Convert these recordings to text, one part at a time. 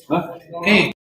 Okay.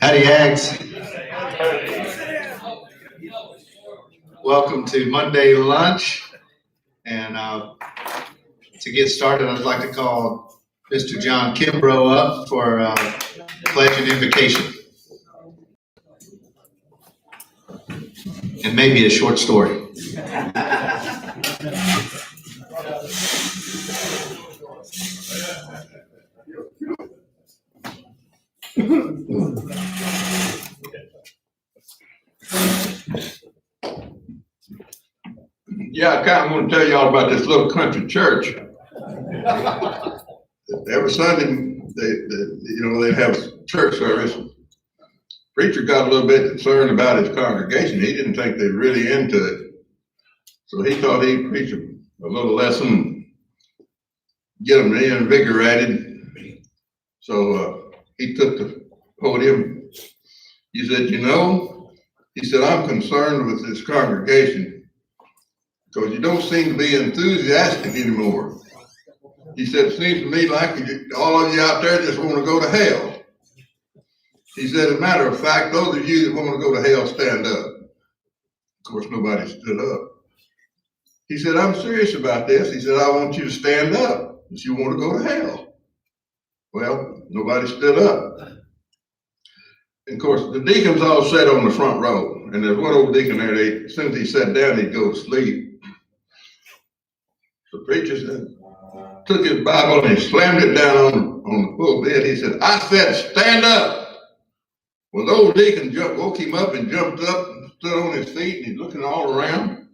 Howdy, Ags. Welcome to Monday lunch. And to get started, I'd like to call Mr. John Kimbrough up for pledge and invocation. And maybe a short story. Yeah, I kind of want to tell y'all about this little country church. Every Sunday, they have church service. Preacher got a little bit concerned about his congregation. He didn't think they're really into it. So he thought he'd preach a little lesson, get them reinvigorated. So he took the podium. He said, I'm concerned with this congregation because you don't seem to be enthusiastic anymore. He said, it seems to me like all of you out there just want to go to hell. He said, as a matter of fact, those of you that want to go to hell, stand up. Of course, nobody stood up. He said, I'm serious about this. He said, I want you to stand up if you want to go to hell. Well, nobody stood up. And of course, the deacons all sat on the front row. And there's one old deacon there, as soon as he sat down, he'd go to sleep. The preacher took his Bible and he slammed it down on the pulpit. He said, I said, stand up. Well, the old deacon woke him up and jumped up and stood on his feet, and he's looking all around.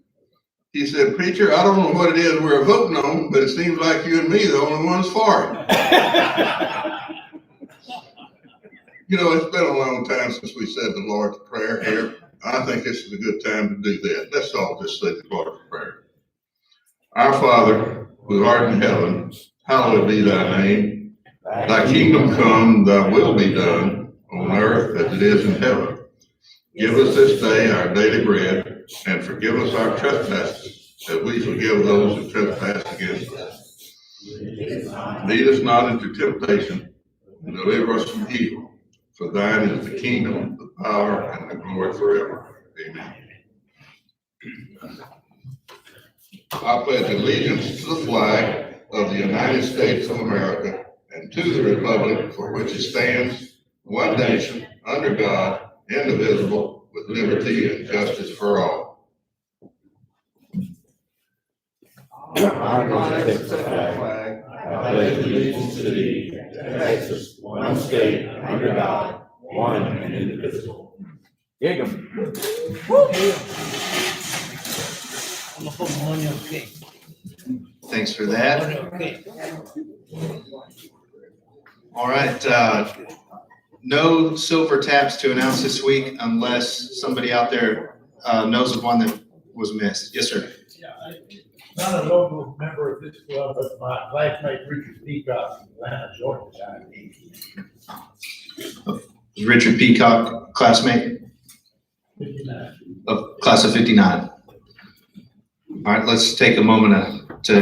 He said, preacher, I don't know what it is we're voting on, but it seems like you and me are the only ones for it. It's been a long time since we said the Lord's Prayer here. I think this is a good time to do that. Let's all just say the Lord's Prayer. Our Father, who art in heaven, hallowed be thy name. Thy kingdom come, thy will be done, on earth as it is in heaven. Give us this day our daily bread, and forgive us our trespasses, as we forgive those who trespass against us. Lead us not into temptation, and deliver us from evil. For thine is the kingdom, the power, and the glory forever. Amen. I pledge allegiance to the flag of the United States of America and to the republic for which it stands, one nation, under God, indivisible, with liberty and justice for all. I pledge allegiance to thee, Texas, one state, under God, one and indivisible. I'm gonna put money on the cake. Thanks for that. Money on the cake. All right. No silver taps to announce this week unless somebody out there knows of one that was missed. Yes, sir. Yeah, not a local member of this club, but my classmate Richard Peacock from Atlanta, Georgia. Is Richard Peacock classmate 59. of class of 59? All right, let's take a moment to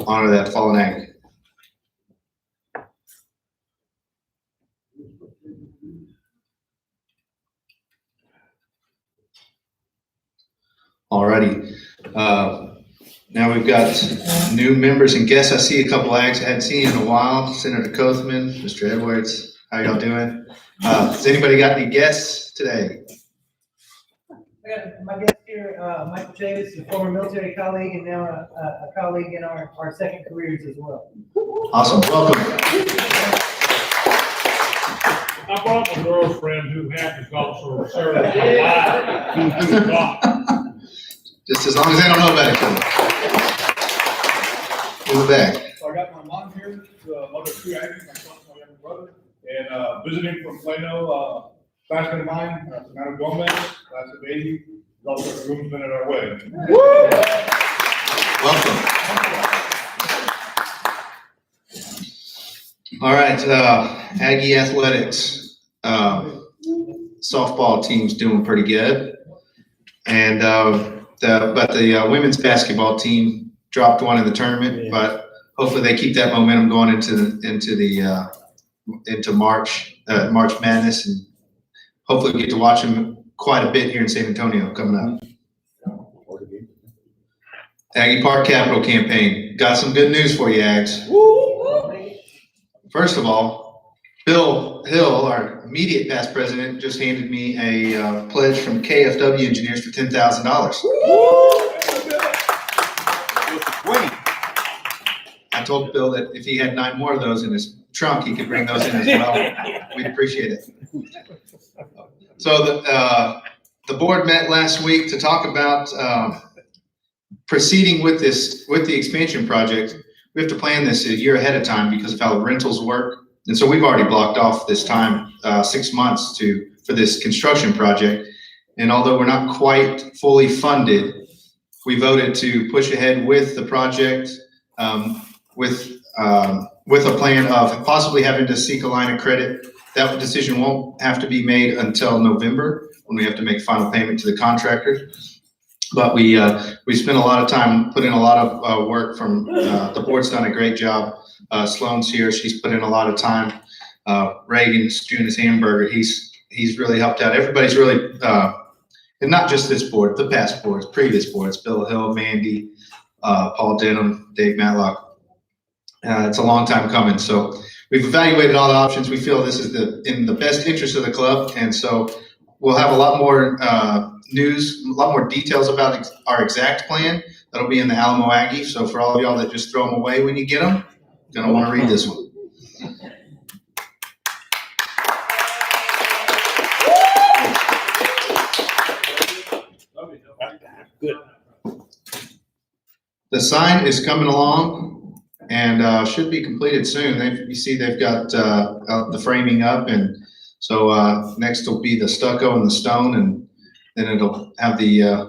honor that fallen ag. Alrighty. Now we've got new members and guests. I see a couple ags I hadn't seen in a while. Senator Kothman, Mr. Edwards, how y'all doing? Has anybody got any guests today? I got my guest here, Michael Chavis, a former military colleague and now a colleague in our second careers as well. Awesome, welcome. I brought my girlfriend who happens to also serve as a Just as long as they don't know about each other. In the back. So I got my mom here, the mother of two actors, my son, my younger brother, and visiting from Plano, classmate of mine, Fernando Gomez, class of 80, he's also a groomsman at our wedding. Welcome. All right, Aggie Athletics. Softball team's doing pretty good. And but the women's basketball team dropped one in the tournament, but hopefully they keep that momentum going into March. March Madness, and hopefully we get to watch them quite a bit here in San Antonio coming up. Aggie Park Capital Campaign. Got some good news for you, Ags. First of all, Bill Hill, our immediate past president, just handed me a pledge from KFW Engineers for $10,000. I told Bill that if he had 9 more of those in his trunk, he could bring those in as well. We'd appreciate it. So the board met last week to talk about proceeding with the expansion project. We have to plan this a year ahead of time because of how the rentals work. And so we've already blocked off this time, 6 months for this construction project. And although we're not quite fully funded, we voted to push ahead with the project with a plan of possibly having to seek a line of credit. That decision won't have to be made until November when we have to make final payment to the contractor. But we spent a lot of time, put in a lot of work from, the board's done a great job. Sloan's here, she's put in a lot of time. Reagan's doing his hamburger, he's really helped out. Everybody's really, and not just this board, the past boards, previous boards, Bill Hill, Mandy, Paul Denham, Dave Matlock. It's a long time coming. So we've evaluated all the options. We feel this is in the best interest of the club. And so we'll have a lot more news, a lot more details about our exact plan. That'll be in the Alamo Aggie. So for all of y'all that just throw them away when you get them, you're gonna want to read this one. Good. The sign is coming along and should be completed soon. You see they've got the framing up, and so next will be the stucco and the stone, and then it'll have the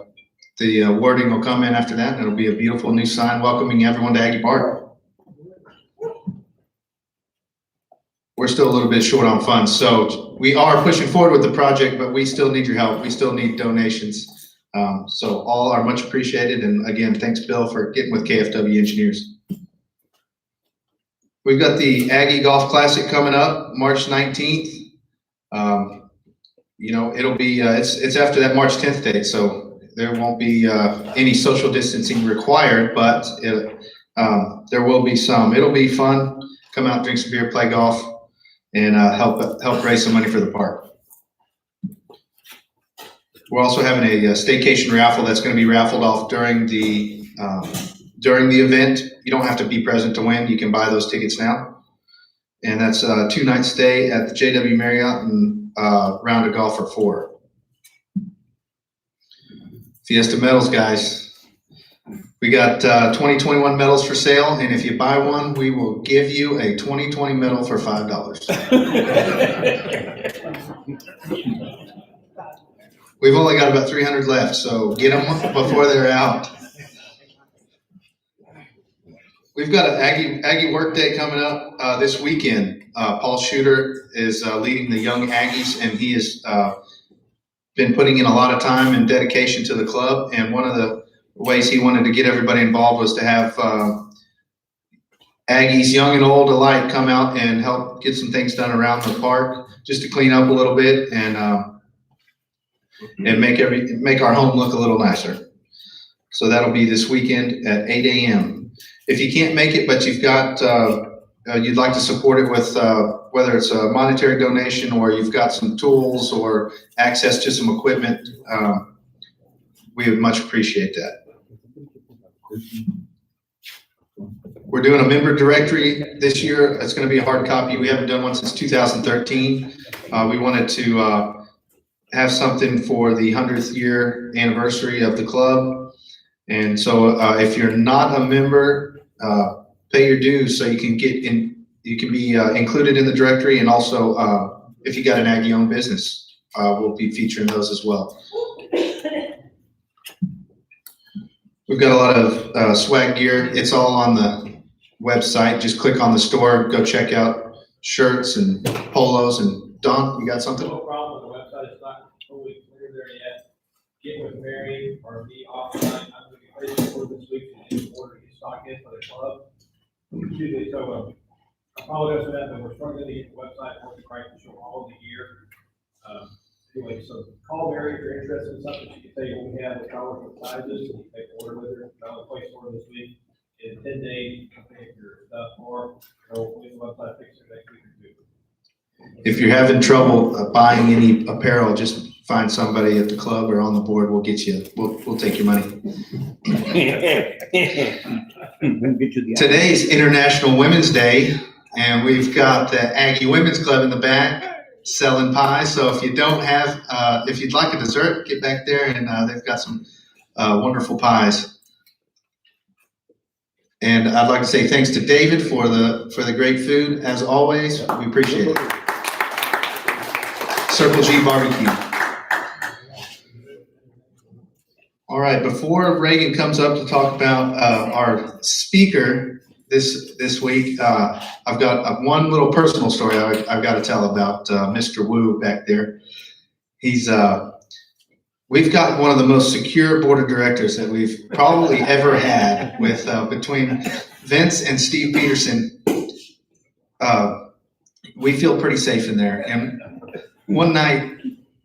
wording will come in after that, and it'll be a beautiful new sign welcoming everyone to Aggie Park. We're still a little bit short on funds, so we are pushing forward with the project, but we still need your help. We still need donations. So all are much appreciated. And again, thanks Bill for getting with KFW Engineers. We've got the Aggie Golf Classic coming up March 19th. It'll be, it's after that March 10th date. So there won't be any social distancing required, but there will be some. It'll be fun. Come out, drink some beer, play golf, and help raise some money for the park. We're also having a staycation raffle that's going to be raffled off during the event. You don't have to be present to win. You can buy those tickets now. And that's a 2-night stay at the JW Marriott and round of golf for 4. Fiesta medals, guys. We got 2021 medals for sale, and if you buy one, we will give you a 2020 medal for $5. We've only got about 300 left, so get them before they're out. We've got an Aggie Work Day coming up this weekend. Paul Shooter is leading the young Aggies, and he has been putting in a lot of time and dedication to the club. And one of the ways he wanted to get everybody involved was to have Aggies, young and old alike, come out and help get some things done around the park, just to clean up a little bit and make our home look a little nicer. So that'll be this weekend at 8 a.m. If you can't make it, but you've got you'd like to support it with whether it's a monetary donation or you've got some tools or access to some equipment, we would much appreciate that. We're doing a member directory this year. It's going to be a hard copy. We haven't done one since 2013. We wanted to have something for the 100th year anniversary of the club. And so if you're not a member, pay your dues so you can get in, you can be included in the directory. And also if you got an Aggie owned business, we'll be featuring those as well. We've got a lot of swag gear. It's all on the website. Just click on the store, go check out shirts and polos. And Don, you got something? No problem with the website. It's not totally clear there yet. Get with Mary or me offline. I'm going to be placing for this week to order to stock in for the club. Tuesday, so I apologize for that, but we're struggling to get the website working right to show all of the year. Anyway, so call Mary if you're interested in something. She can tell you what we have, the colors, what sizes, you can take order with her. I'll place order this week. In 10 days, you can pick your stuff, or we'll get the website fixed next week or two. If you're having trouble buying any apparel, just find somebody at the club or on the board. We'll get you. We'll take your money. Today's International Women's Day, and we've got the Aggie Women's Club in the back selling pies. So if you don't have, if you'd like a dessert, get back there, and they've got some wonderful pies. And I'd like to say thanks to David for the great food. As always, we appreciate it. Circle G Barbecue. All right, before Reagan comes up to talk about our speaker this week, I've got one little personal story I've got to tell about Mr. Wu back there. We've got one of the most secure board of directors that we've probably ever had with between Vince and Steve Peterson. We feel pretty safe in there. And one night,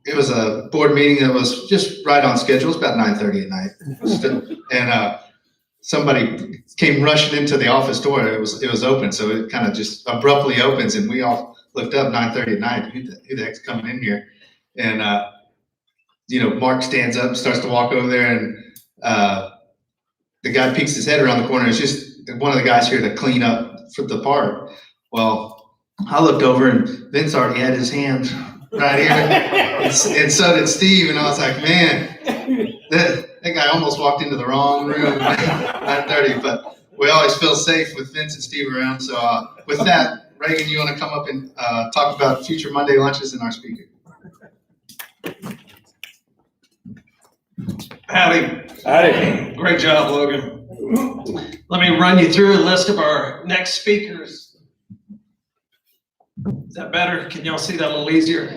it was a board meeting that was just right on schedule. It was about 9:30 at night. And somebody came rushing into the office door. It was open, so it kind of just abruptly opens, and we all looked up 9:30 at night. Who the heck's coming in here? And Mark stands up, starts to walk over there, and the guy peeks his head around the corner. It's just one of the guys here to clean up for the park. Well, I looked over, and Vince already had his hand right here, and so did Steve. And I was like, man, that guy almost walked into the wrong room at 9:30. But we always feel safe with Vince and Steve around. So with that, Reagan, you want to come up and talk about future Monday lunches and our speaker? Howdy. Great job, Logan. Let me run you through a list of our next speakers. Is that better? Can y'all see that a little easier?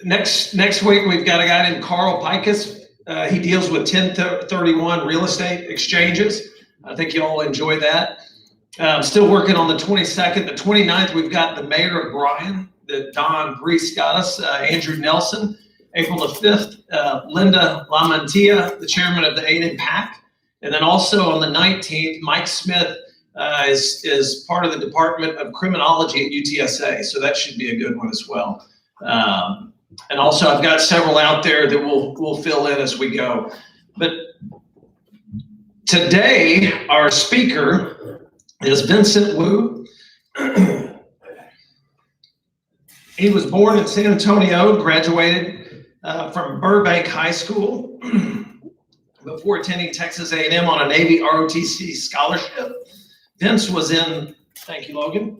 Next week, we've got a guy named Carl Pikus. He deals with 1031 real estate exchanges. I think y'all enjoy that. Still working on the 22nd. The 29th, we've got the mayor of Bryan, that Don Brees got us, Andrew Nelson. April the 5th, Linda Lamantia, the chairman of the 8 PAC. And then also on the 19th, Mike Smith is part of the Department of Criminology at UTSA. So that should be a good one as well. And also I've got several out there that we'll fill in as we go. But today, our speaker is Vincent Wu. He was born in San Antonio, graduated from Burbank High School before attending Texas A&M on a Navy ROTC scholarship. Vince was in, thank you, Logan.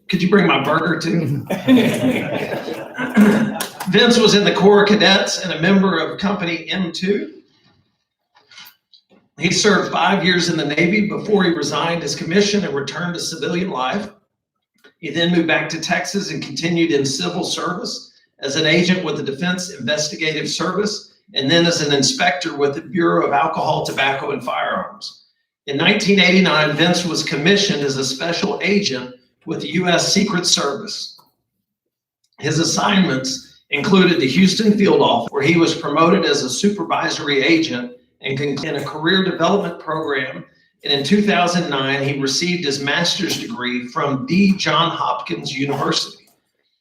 Could you bring my burger too? Vince was in the Corps of Cadets and a member of Company M2. He served 5 years in the Navy before he resigned his commission and returned to civilian life. He then moved back to Texas and continued in civil service as an agent with the Defense Investigative Service, and then as an inspector with the Bureau of Alcohol, Tobacco, and Firearms. In 1989, Vince was commissioned as a special agent with the U.S. Secret Service. His assignments included the Houston field office, where he was promoted as a supervisory agent and in a career development program. And in 2009, he received his master's degree from the Johns Hopkins University.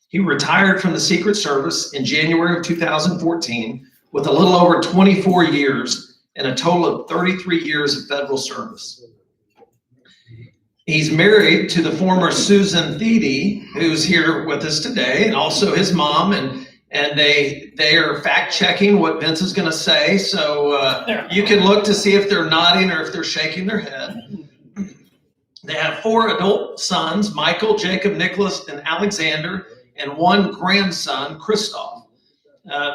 He retired from the Secret Service in January of 2014 with a little over 24 years and a total of 33 years of federal service. He's married to the former Susan Thede, who's here with us today, and also his mom, and they are fact checking what Vince is going to say. So you can look to see if they're nodding or if they're shaking their head. They have 4 adult sons, Michael, Jacob, Nicholas, and Alexander, and 1 grandson, Christoph.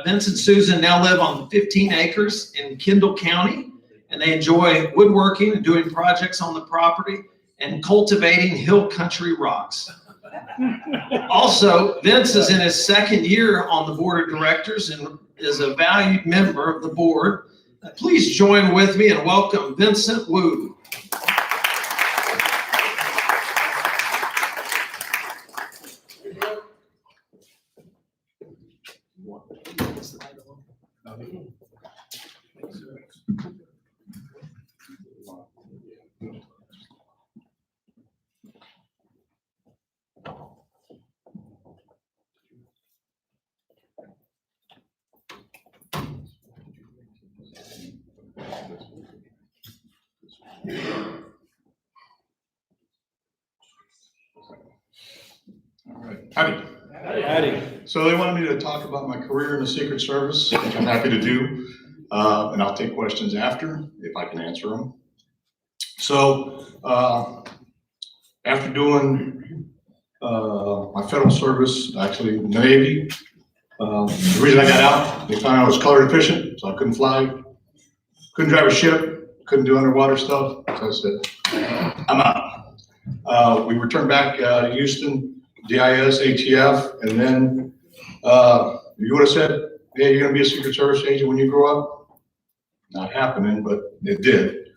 Vince and Susan now live on 15 acres in Kendall County, and they enjoy woodworking and doing projects on the property and cultivating hill country rocks. Also, Vince is in his 2nd year on the board of directors and is a valued member of the board. Please join with me and welcome Vincent Wu. All right, howdy. Howdy. So they wanted me to talk about my career in the Secret Service, which I'm happy to do. And I'll take questions after, if I can answer them. So after doing my federal service, actually in the Navy, the reason I got out, they found I was color deficient, so I couldn't fly, couldn't drive a ship, couldn't do underwater stuff. So I said, I'm out. We returned back to Houston, DIS, ATF, and then you would have said, hey, you're gonna be a Secret Service agent when you grow up? Not happening, but it did.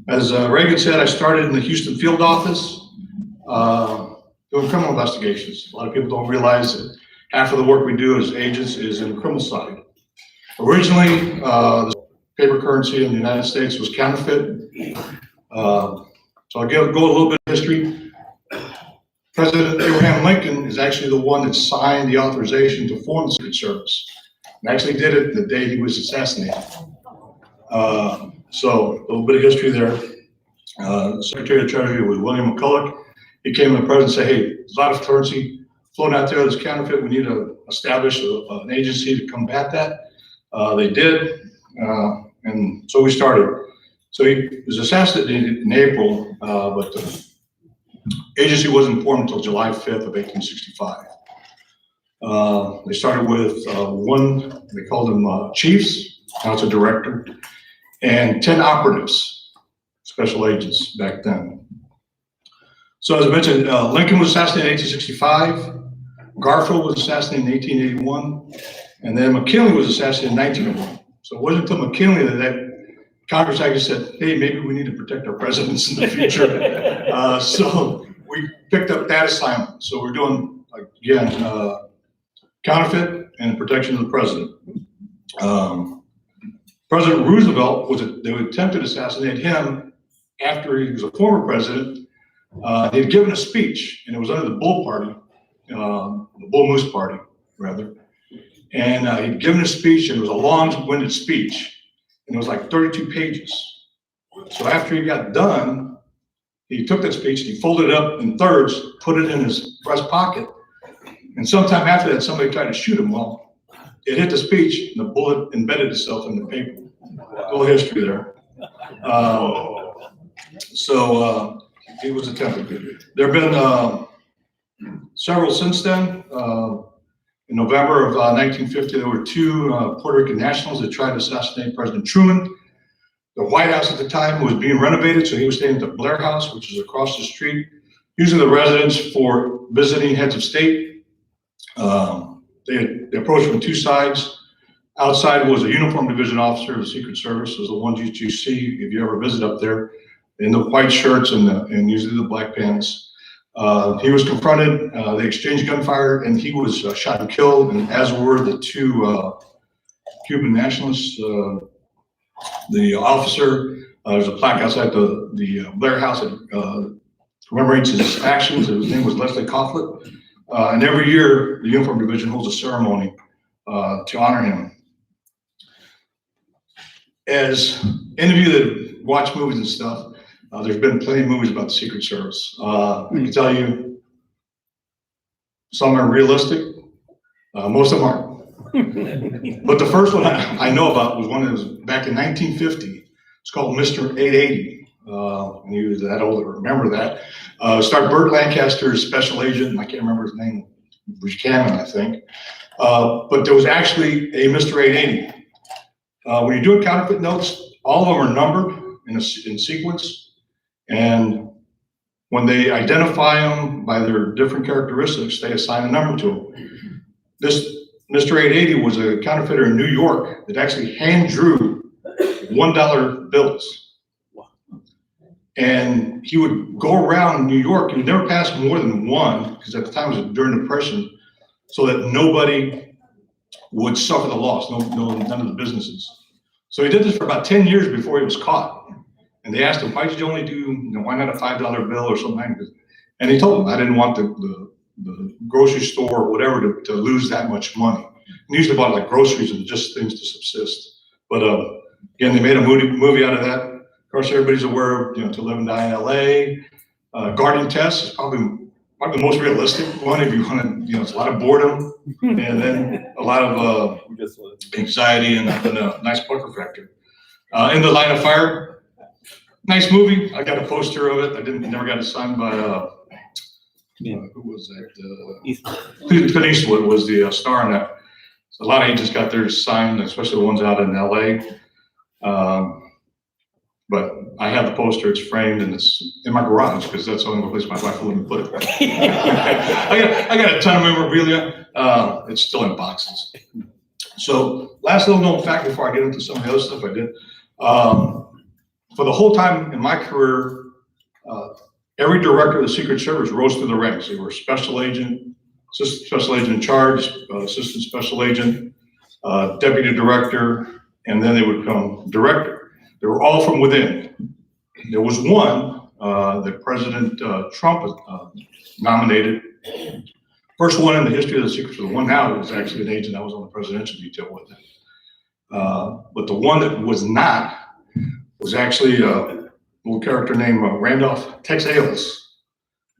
As Reagan said, I started in the Houston field office doing criminal investigations. A lot of people don't realize that half of the work we do as agents is in the criminal side. Originally, the paper currency in the United States was counterfeit. So I'll go a little bit of history. President Abraham Lincoln is actually the one that signed the authorization to form the Secret Service. And actually did it the day he was assassinated. So a little bit of history there. The Secretary of the Treasury was William McCulloch. He came to the president and said, hey, there's a lot of currency floating out there that's counterfeit. We need to establish an agency to combat that. They did, and so we started. So he was assassinated in April, but the agency wasn't formed until July 5th of 1865. They started with one, they called them chiefs, now it's a director, and 10 operatives, special agents back then. So as I mentioned, Lincoln was assassinated in 1865, Garfield was assassinated in 1881, and then McKinley was assassinated in 1901. So it wasn't until McKinley that Congress actually said, hey, maybe we need to protect our presidents in the future. So we picked up that assignment. So we're doing, again, counterfeit and protection of the president. President Roosevelt they attempted to assassinate him after he was a former president. He had given a speech, and it was under the Bull Party, the Bull Moose Party, rather. And he'd given a speech, and it was a long-winded speech. And it was like 32 pages. So after he got done, he took that speech, he folded it up in thirds, put it in his breast pocket. And sometime after that, somebody tried to shoot him. Well, it hit the speech, and the bullet embedded itself in the paper. A little history there. He was attempted. There have been several since then. In November of 1950, there were two Puerto Rican nationals that tried to assassinate President Truman. The White House at the time was being renovated, so he was staying at the Blair House, which is across the street, using the residence for visiting heads of state. They approached from two sides. Outside was a uniformed division officer of the Secret Service, was the ones that you see if you ever visit up there, in the white shirts and usually the black pants. He was confronted, they exchanged gunfire, and he was shot and killed, and as were the two Cuban nationalists. The officer, there's a plaque outside the Blair House that commemorates his actions. His name was Leslie Coughlin. And every year, the Uniform Division holds a ceremony to honor him. As any of you that watch movies and stuff, there's been plenty of movies about the Secret Service. I can tell you, some are realistic, most of them aren't. But the first one I know about was one that was back in 1950. It's called Mr. 880. And he was that old to remember that. Starred Burt Lancaster's special agent, and I can't remember his name, Buchanan, I think. But there was actually a Mr. 880. When you're doing counterfeit notes, all of them are numbered in sequence. And when they identify them by their different characteristics, they assign a number to them. This Mr. 880 was a counterfeiter in New York that actually hand drew $1 bills. And he would go around New York, he would never pass more than one, because at the time it was during the Depression, so that nobody would suffer the loss, none of the businesses. So he did this for about 10 years before he was caught. And they asked him, why did you only do, why not a $5 bill or something like that? And he told them, I didn't want the grocery store or whatever to lose that much money. And usually bought like groceries and just things to subsist. But again, they made a movie out of that. Of course, everybody's aware of, To Live and Die in LA. Guardian Test is probably the most realistic one if you want to, it's a lot of boredom and then a lot of anxiety and a nice poker factor. In the Line of Fire, nice movie. I got a poster of it. Never got it signed by, who was that? Clint Eastwood was the star in that. So a lot of agents got theirs signed, especially the ones out in LA. But I have the poster, it's framed, and it's in my garage, because that's the only place my wife will let me put it. I got a ton of memorabilia. It's still in boxes. So last little known fact before I get into some of the other stuff I did. For the whole time in my career, every director of the Secret Service rose through the ranks. They were special agent, assistant special agent in charge, assistant special agent, deputy director, and then they would become director. They were all from within. There was one that President Trump nominated. First one in the history of the Secret Service. The one now was actually an agent that was on the presidential detail with him. But the one that was not was actually a little character named Randolph Tex Ailes.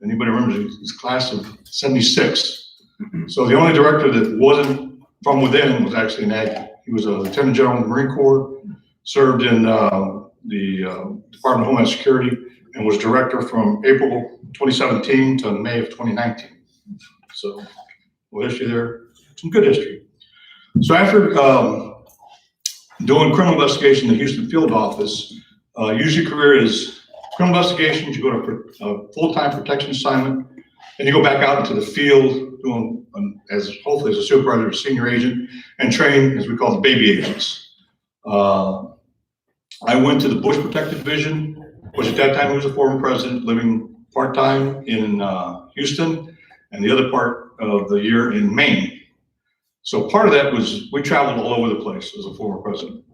Anybody remembers his class of '76? So the only director that wasn't from within was actually an Aggie. He was a lieutenant general in the Marine Corps, served in the Department of Homeland Security, and was director from April 2017 to May of 2019. So, well, history there, some good history. So after doing criminal investigation in the Houston field office, usually career is criminal investigations, you go to a full-time protection assignment, and you go back out into the field doing, hopefully as a supervisor or senior agent, and train, as we call the baby agents. I went to the Bush Protective Division, which at that time he was a former president, living part-time in Houston, and the other part of the year in Maine. So part of that was, we traveled all over the place as a former president.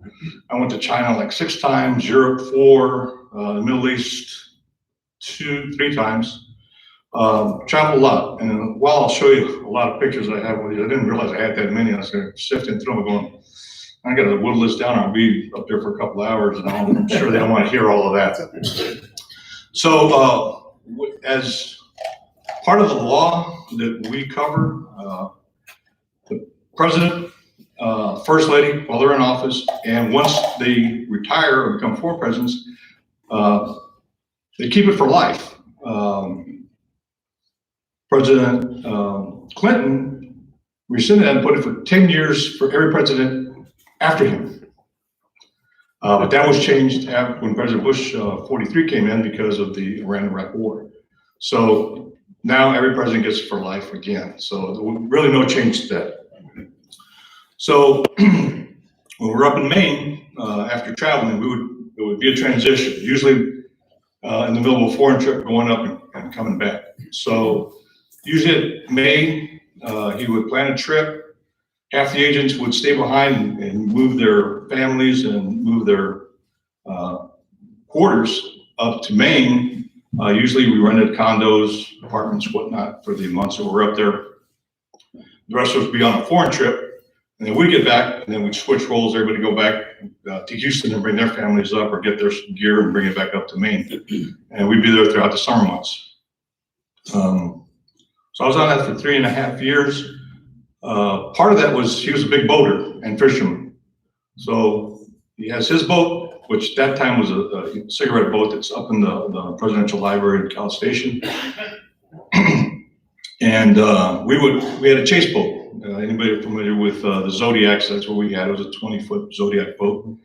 I went to China like 6 times, Europe 4, the Middle East 3 times. Traveled a lot, and while I'll show you a lot of pictures I have with you, I didn't realize I had that many. I was sifting through them going, I got to whittle this down. I'll be up there for a couple hours, and I'm sure they don't want to hear all of that. So, as part of the law that we cover, the president, first lady, while they're in office, and once they retire or become former presidents, they keep it for life. President Clinton rescinded that and put it for 10 years for every president after him. But that was changed when President Bush 43 came in because of the Iran-Iraq war. So now every president gets it for life again. So really no change to that. So when we're up in Maine, after traveling, it would be a transition, usually in the middle of a foreign trip going up and coming back. So usually at May, he would plan a trip. Half the agents would stay behind and move their families and move their quarters up to Maine. Usually we rented condos, apartments, whatnot for the months that we're up there. The rest of us would be on a foreign trip, and then we'd get back, and then we'd switch roles. Everybody go back to Houston and bring their families up or get their gear and bring it back up to Maine. And we'd be there throughout the summer months. So I was on that for 3.5 years. Part of that was he was a big boater and fisherman. So he has his boat, which that time was a cigarette boat that's up in the presidential library in Cal Station. And we had a chase boat. Anybody familiar with the Zodiacs? That's what we had. It was a 20-foot Zodiac boat.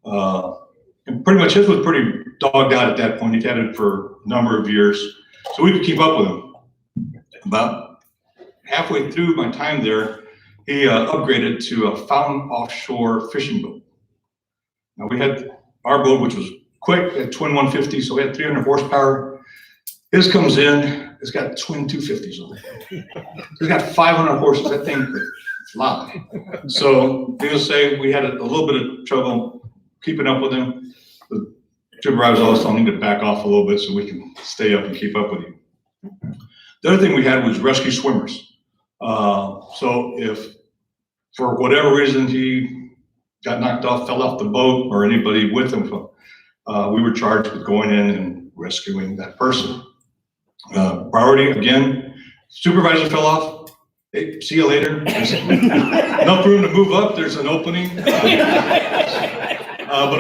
And pretty much his was pretty dogged out at that point. He'd had it for a number of years. So we could keep up with him. About halfway through my time there, he upgraded to a fountain offshore fishing boat. Now we had our boat, which was quick, at twin 150, so we had 300 horsepower. His comes in, it's got twin 250s on it. It's got 500 horses, that thing could fly. So needless to say, we had a little bit of trouble keeping up with him. The trip drivers always told me to back off a little bit so we can stay up and keep up with you. The other thing we had was rescue swimmers. So if for whatever reason, he got knocked off, fell off the boat, or anybody with him, we were charged with going in and rescuing that person. Priority, again, supervisor fell off. Hey, see you later. There's enough room to move up. There's an opening. But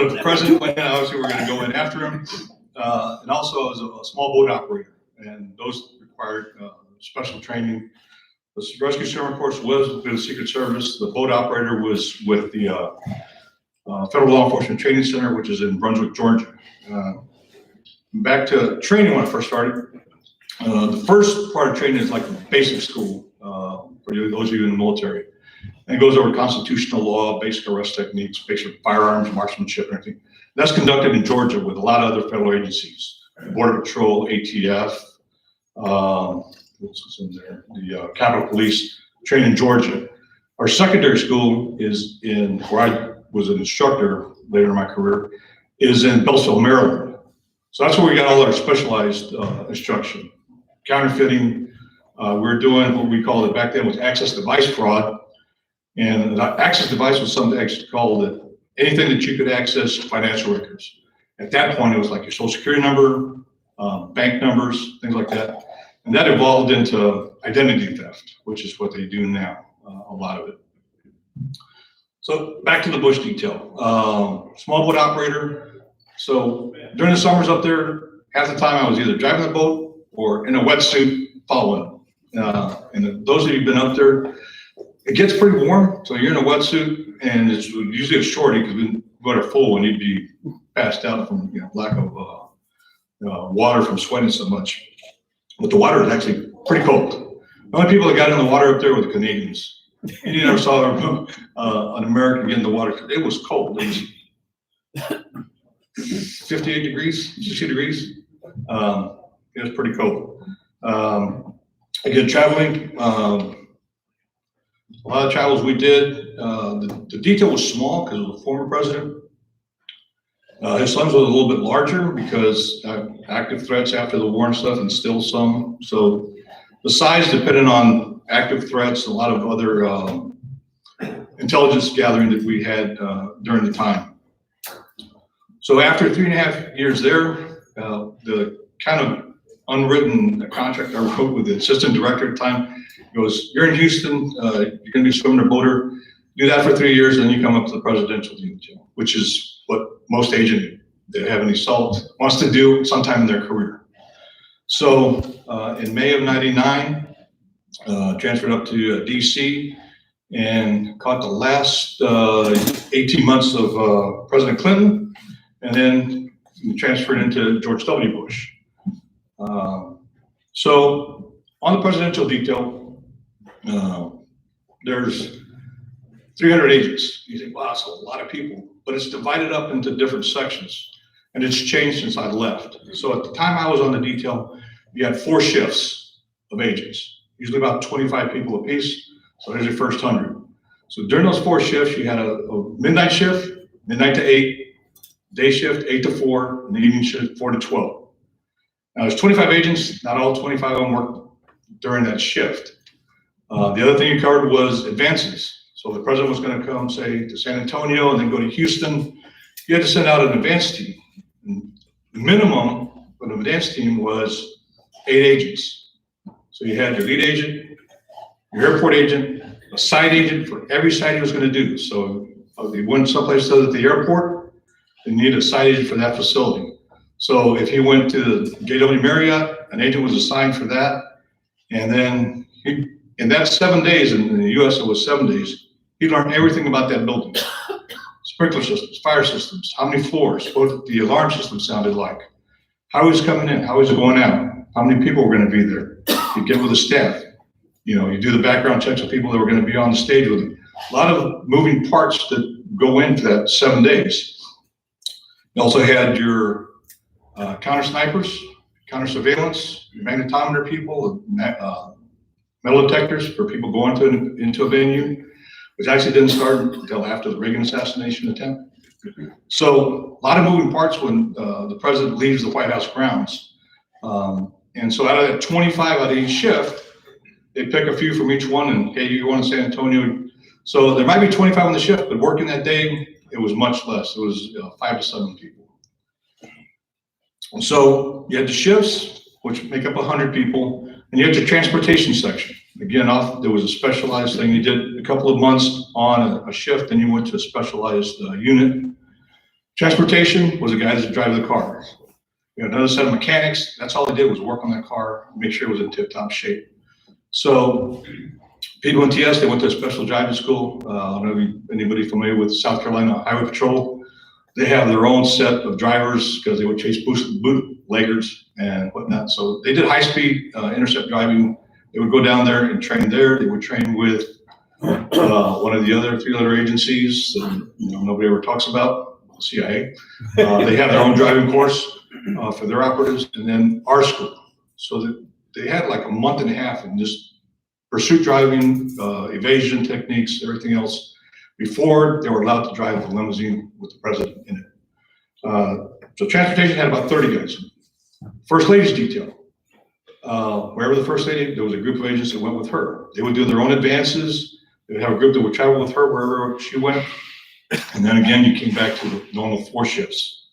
if the president went in, obviously we're going to go in after him. And also, I was a small boat operator, and those required special training. The rescue swimmer course was with the Secret Service. The boat operator was with the Federal Law Enforcement Training Center, which is in Brunswick, Georgia. Back to training when I first started. The first part of training is like basic school for those of you in the military. And it goes over constitutional law, basic arrest techniques, basic firearms, marksmanship, and everything. That's conducted in Georgia with a lot of other federal agencies, Border Patrol, ATF, what's in there? The Capitol Police train in Georgia. Our secondary school is in, where I was an instructor later in my career, is in Beltsville, Maryland. So that's where we got all our specialized instruction. Counterfeiting, we're doing what we called it back then was access device fraud. And access device was something actually called it anything that you could access financial records. At that point, it was like your social security number, bank numbers, things like that. And that evolved into identity theft, which is what they do now, a lot of it. So back to the bush detail. Small boat operator. So during the summers up there, half the time I was either driving the boat or in a wetsuit following. And those of you who've been up there, it gets pretty warm. So you're in a wetsuit, and it's usually a shorty because we go to full and you'd be passed out from lack of water from sweating so much. But the water is actually pretty cold. The only people that got in the water up there were the Canadians. You never saw an American get in the water. It was cold. It was 58 degrees, 60 degrees. It was pretty cold. Again, traveling, a lot of travels we did. The detail was small because of the former president. His sons were a little bit larger because active threats after the war and stuff, and still some. So the size depended on active threats, a lot of other intelligence gathering that we had during the time. So after 3.5 years there, the kind of unwritten contract I wrote with the assistant director at the time goes, you're in Houston, you're going to be swimming a boater, do that for 3 years, and then you come up to the presidential detail, which is what most agent that have any salt wants to do sometime in their career. So in May of '99, transferred up to DC and caught the last 18 months of President Clinton, and then transferred into George W. Bush. So on the presidential detail, there's 300 agents. You think, wow, that's a lot of people, but it's divided up into different sections, and it's changed since I left. So at the time I was on the detail, you had 4 shifts of agents, usually about 25 people apiece. So there's your first 100. So during those 4 shifts, you had a midnight shift, midnight to 8, day shift 8 to 4, and the evening shift 4 to 12. Now there's 25 agents, not all 25 of them work during that shift. The other thing you covered was advances. So the president was going to come, say, to San Antonio and then go to Houston. You had to send out an advance team. And the minimum of an advance team was 8 agents. So you had your lead agent, your airport agent, a side agent for every site he was going to do. So if he went someplace other at the airport, they needed a side agent for that facility. So if he went to the JW Marriott, an agent was assigned for that. And then in that 7 days, in the US it was 7 days, he learned everything about that building. Sprinkler systems, fire systems, how many floors, what the alarm system sounded like, how he's coming in, how he's going out, how many people were going to be there. You get with the staff. You do the background checks of people that were going to be on the stage with him. A lot of moving parts that go into that 7 days. You also had your counter snipers, counter surveillance, your magnetometer people, metal detectors for people going into a venue, which actually didn't start until after the Reagan assassination attempt. So a lot of moving parts when the president leaves the White House grounds. And so out of that 25 out of each shift, they pick a few from each one, and hey, you go to San Antonio, So there might be 25 on the shift, but working that day, it was much less. It was 5 to 7 people. And so you had the shifts, which make up 100 people, and you had your transportation section. Again, there was a specialized thing. You did a couple of months on a shift, and you went to a specialized unit. Transportation was the guys that drive the cars. You had another set of mechanics. That's all they did was work on that car, make sure it was in tip-top shape. So people in TS, they went to a special driving school. I don't know if anybody familiar with South Carolina Highway Patrol. They have their own set of drivers because they would chase bootleggers and whatnot. So they did high-speed intercept driving. They would go down there and train there. They would train with one of the 3 other agencies that nobody ever talks about, the CIA. They have their own driving course for their operatives, and then our school. So that they had like a month and a half of just pursuit driving, evasion techniques, everything else, before they were allowed to drive the limousine with the president in it. So transportation had about 30 guys. First lady's detail. Wherever the first lady, there was a group of agents that went with her. They would do their own advances. They would have a group that would travel with her wherever she went. And then again, you came back to the normal 4 shifts.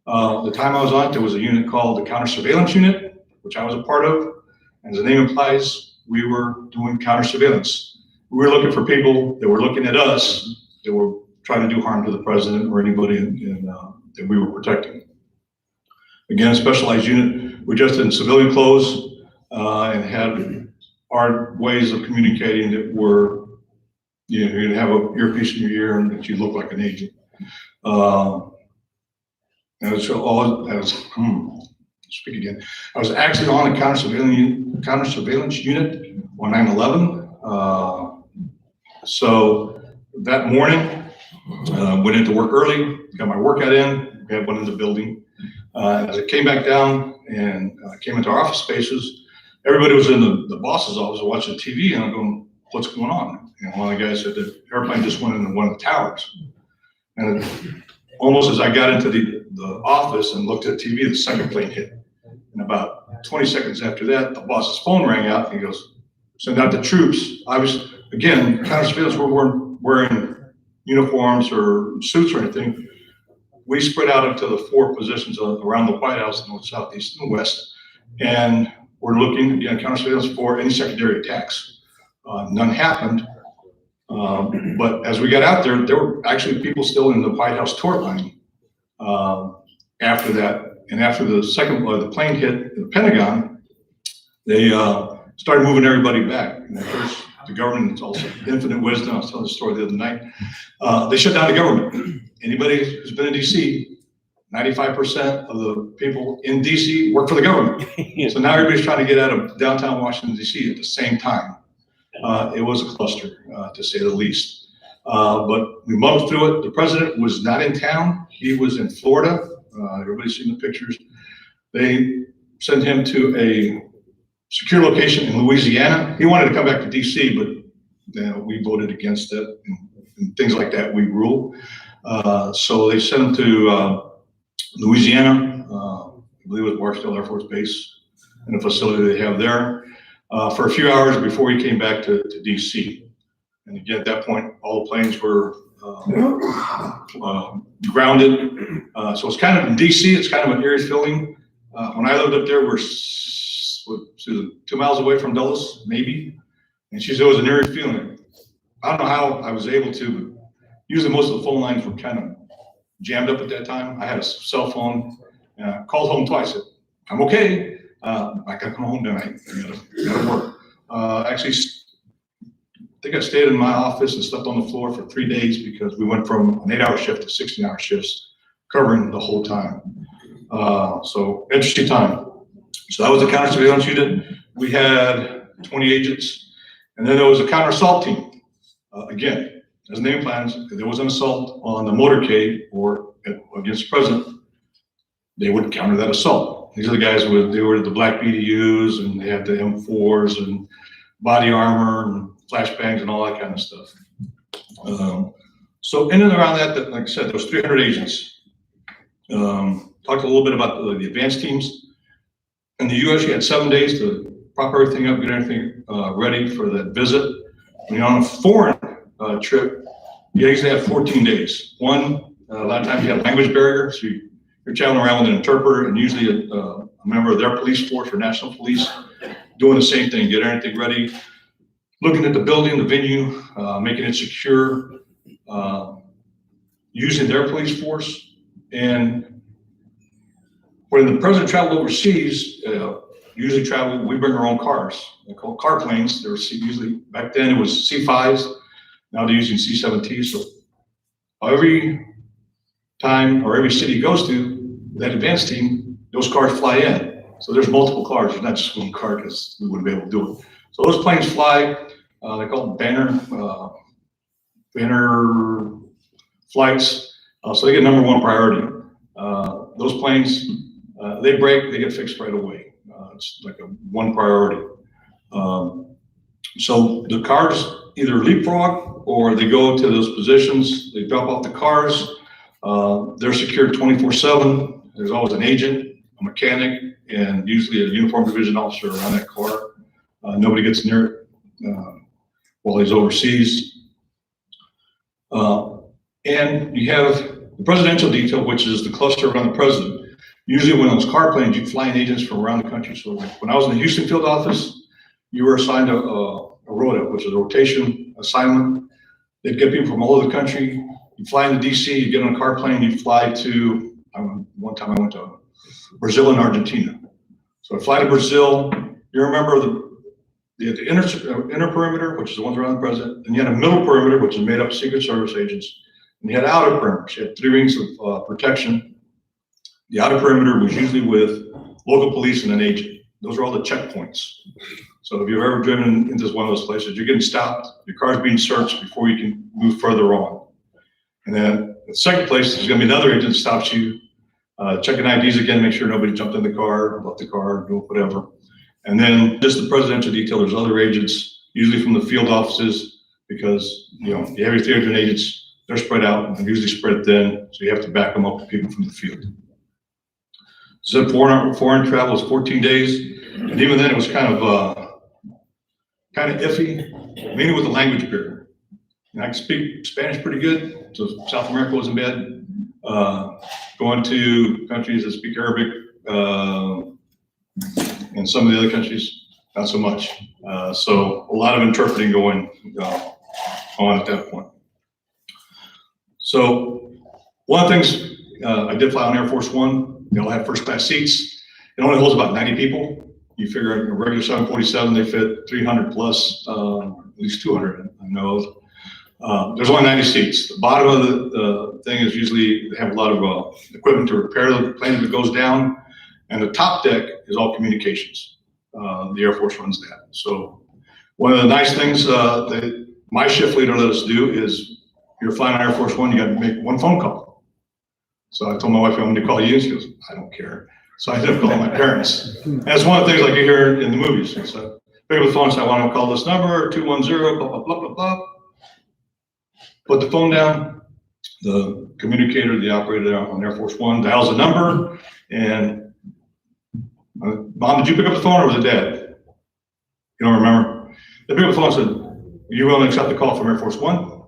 The time I was on, there was a unit called the Counter Surveillance Unit, which I was a part of. And as the name implies, we were doing counter surveillance. We were looking for people that were looking at us that were trying to do harm to the president or anybody that we were protecting. Again, a specialized unit. We just in civilian clothes and had our ways of communicating that were, you're gonna have a earpiece in your ear and that you look like an agent. Speak again. I was actually on a counter surveillance unit on 9/11. So that morning, went into work early, got my workout in, had one in the building. As I came back down and came into our office spaces, everybody was in the boss's office watching TV, and I'm going, what's going on? And one of the guys said the airplane just went into one of the towers. And almost as I got into the office and looked at the TV, the second plane hit. And about 20 seconds after that, the boss's phone rang out, and he goes, send out the troops. I was, again, counter surveillance, we weren't wearing uniforms or suits or anything. We spread out into the 4 positions around the White House, north, south, east, and west. And we're looking, again, counter surveillance for any secondary attacks. None happened. But as we got out there, there were actually people still in the White House tour line after that. And after the plane hit the Pentagon, they started moving everybody back. And of course, the government, it's also infinite wisdom. I was telling the story the other night. They shut down the government. Anybody who's been in DC, 95% of the people in DC work for the government. So now everybody's trying to get out of downtown Washington, DC at the same time. It was a cluster, to say the least. But we muddled through it. The president was not in town. He was in Florida. Everybody's seen the pictures. They sent him to a secure location in Louisiana. He wanted to come back to DC, but we voted against it, and things like that, we rule. So they sent him to Louisiana, I believe it was Barksdale Air Force Base, in a facility they have there, for a few hours before he came back to DC. And again, at that point, all the planes were grounded. So it's kind of in DC, it's kind of an eerie feeling. When I lived up there, we're 2 miles away from Dulles, maybe. And she said it was an eerie feeling. I don't know how I was able to, but usually most of the phone lines were kind of jammed up at that time. I had a cell phone, and I called home twice. Said, I'm okay. I gotta come home tonight. I gotta work. Actually, I think I stayed in my office and slept on the floor for 3 days because we went from an 8-hour shift to 16-hour shifts, covering the whole time. So interesting time. So that was a counter surveillance unit. We had 20 agents, and then there was a counter assault team. Again, as name plans, if there was an assault on the motorcade or against the president, they would counter that assault. These are the guys they were the black BDUs, and they had the M4s and body armor and flashbangs and all that kind of stuff. So in and around that, like I said, there was 300 agents. Talked a little bit about the advanced teams. In the US, you had 7 days to prop everything up, get everything ready for that visit. When you're on a foreign trip, you usually have 14 days. One, a lot of times you have language barrier, so you're traveling around with an interpreter and usually a member of their police force or national police doing the same thing, get everything ready, looking at the building, the venue, making it secure, using their police force. And when the president traveled overseas, usually we bring our own cars. They're called car planes. They're usually, back then it was C5s. Now they're using C-17s. So every time or every city he goes to, that advance team, those cars fly in. So there's multiple cars. There's not just one car because we wouldn't be able to do it. So those planes fly. They call them banner flights. So they get number one priority. Those planes, they break, they get fixed right away. It's like a one priority. So the cars either leapfrog or they go to those positions, they drop off the cars. They're secured 24/7. There's always an agent, a mechanic, and usually a uniformed division officer around that car. Nobody gets near it while he's overseas. And you have the presidential detail, which is the cluster around the president. Usually when those car planes, you fly in agents from around the country. So like when I was in the Houston field office, you were assigned a rota, which is a rotation assignment. They'd get people from all over the country. You fly into DC, you get on a car plane, you fly to, one time I went to Brazil and Argentina. So I fly to Brazil. You remember the inner perimeter, which is the ones around the president, and you had a middle perimeter, which is made up of Secret Service agents, and you had outer perimeters. You had 3 rings of protection. The outer perimeter was usually with local police and an agent. Those are all the checkpoints. So if you've ever driven into one of those places, you're getting stopped, your car's being searched before you can move further on. And then the second place is gonna be another agent that stops you, checking IDs again, make sure nobody jumped in the car, left the car, do whatever. And then just the presidential detail, there's other agents, usually from the field offices, because you have your 300 agents, they're spread out and usually spread thin, so you have to back them up to people from the field. So foreign travel was 14 days, and even then it was kind of iffy, mainly with the language barrier. And I can speak Spanish pretty good, so South America wasn't bad. Going to countries that speak Arabic, and some of the other countries, not so much. So a lot of interpreting going on at that point. So one of the things, I did fly on Air Force One. They all have first class seats. It only holds about 90 people. You figure a regular 747, they fit 300 plus, at least 200, I know of. There's only 90 seats. The bottom of the thing is usually, they have a lot of equipment to repair the plane if it goes down. And the top deck is all communications. The Air Force runs that. So one of the nice things that my shift leader let us do is, you're flying on Air Force One, you got to make one phone call. So I told my wife, I'm going to call you. She goes, I don't care. So I ended up calling my parents. And it's one of the things like you hear in the movies. So pick up the phone and say, I want to call this number, 210, blah, blah, blah, blah, blah. Put the phone down. The communicator, the operator there on Air Force One dials the number, and Mom, did you pick up the phone or was it Dad? You don't remember? They picked up the phone and said, are you willing to accept the call from Air Force One?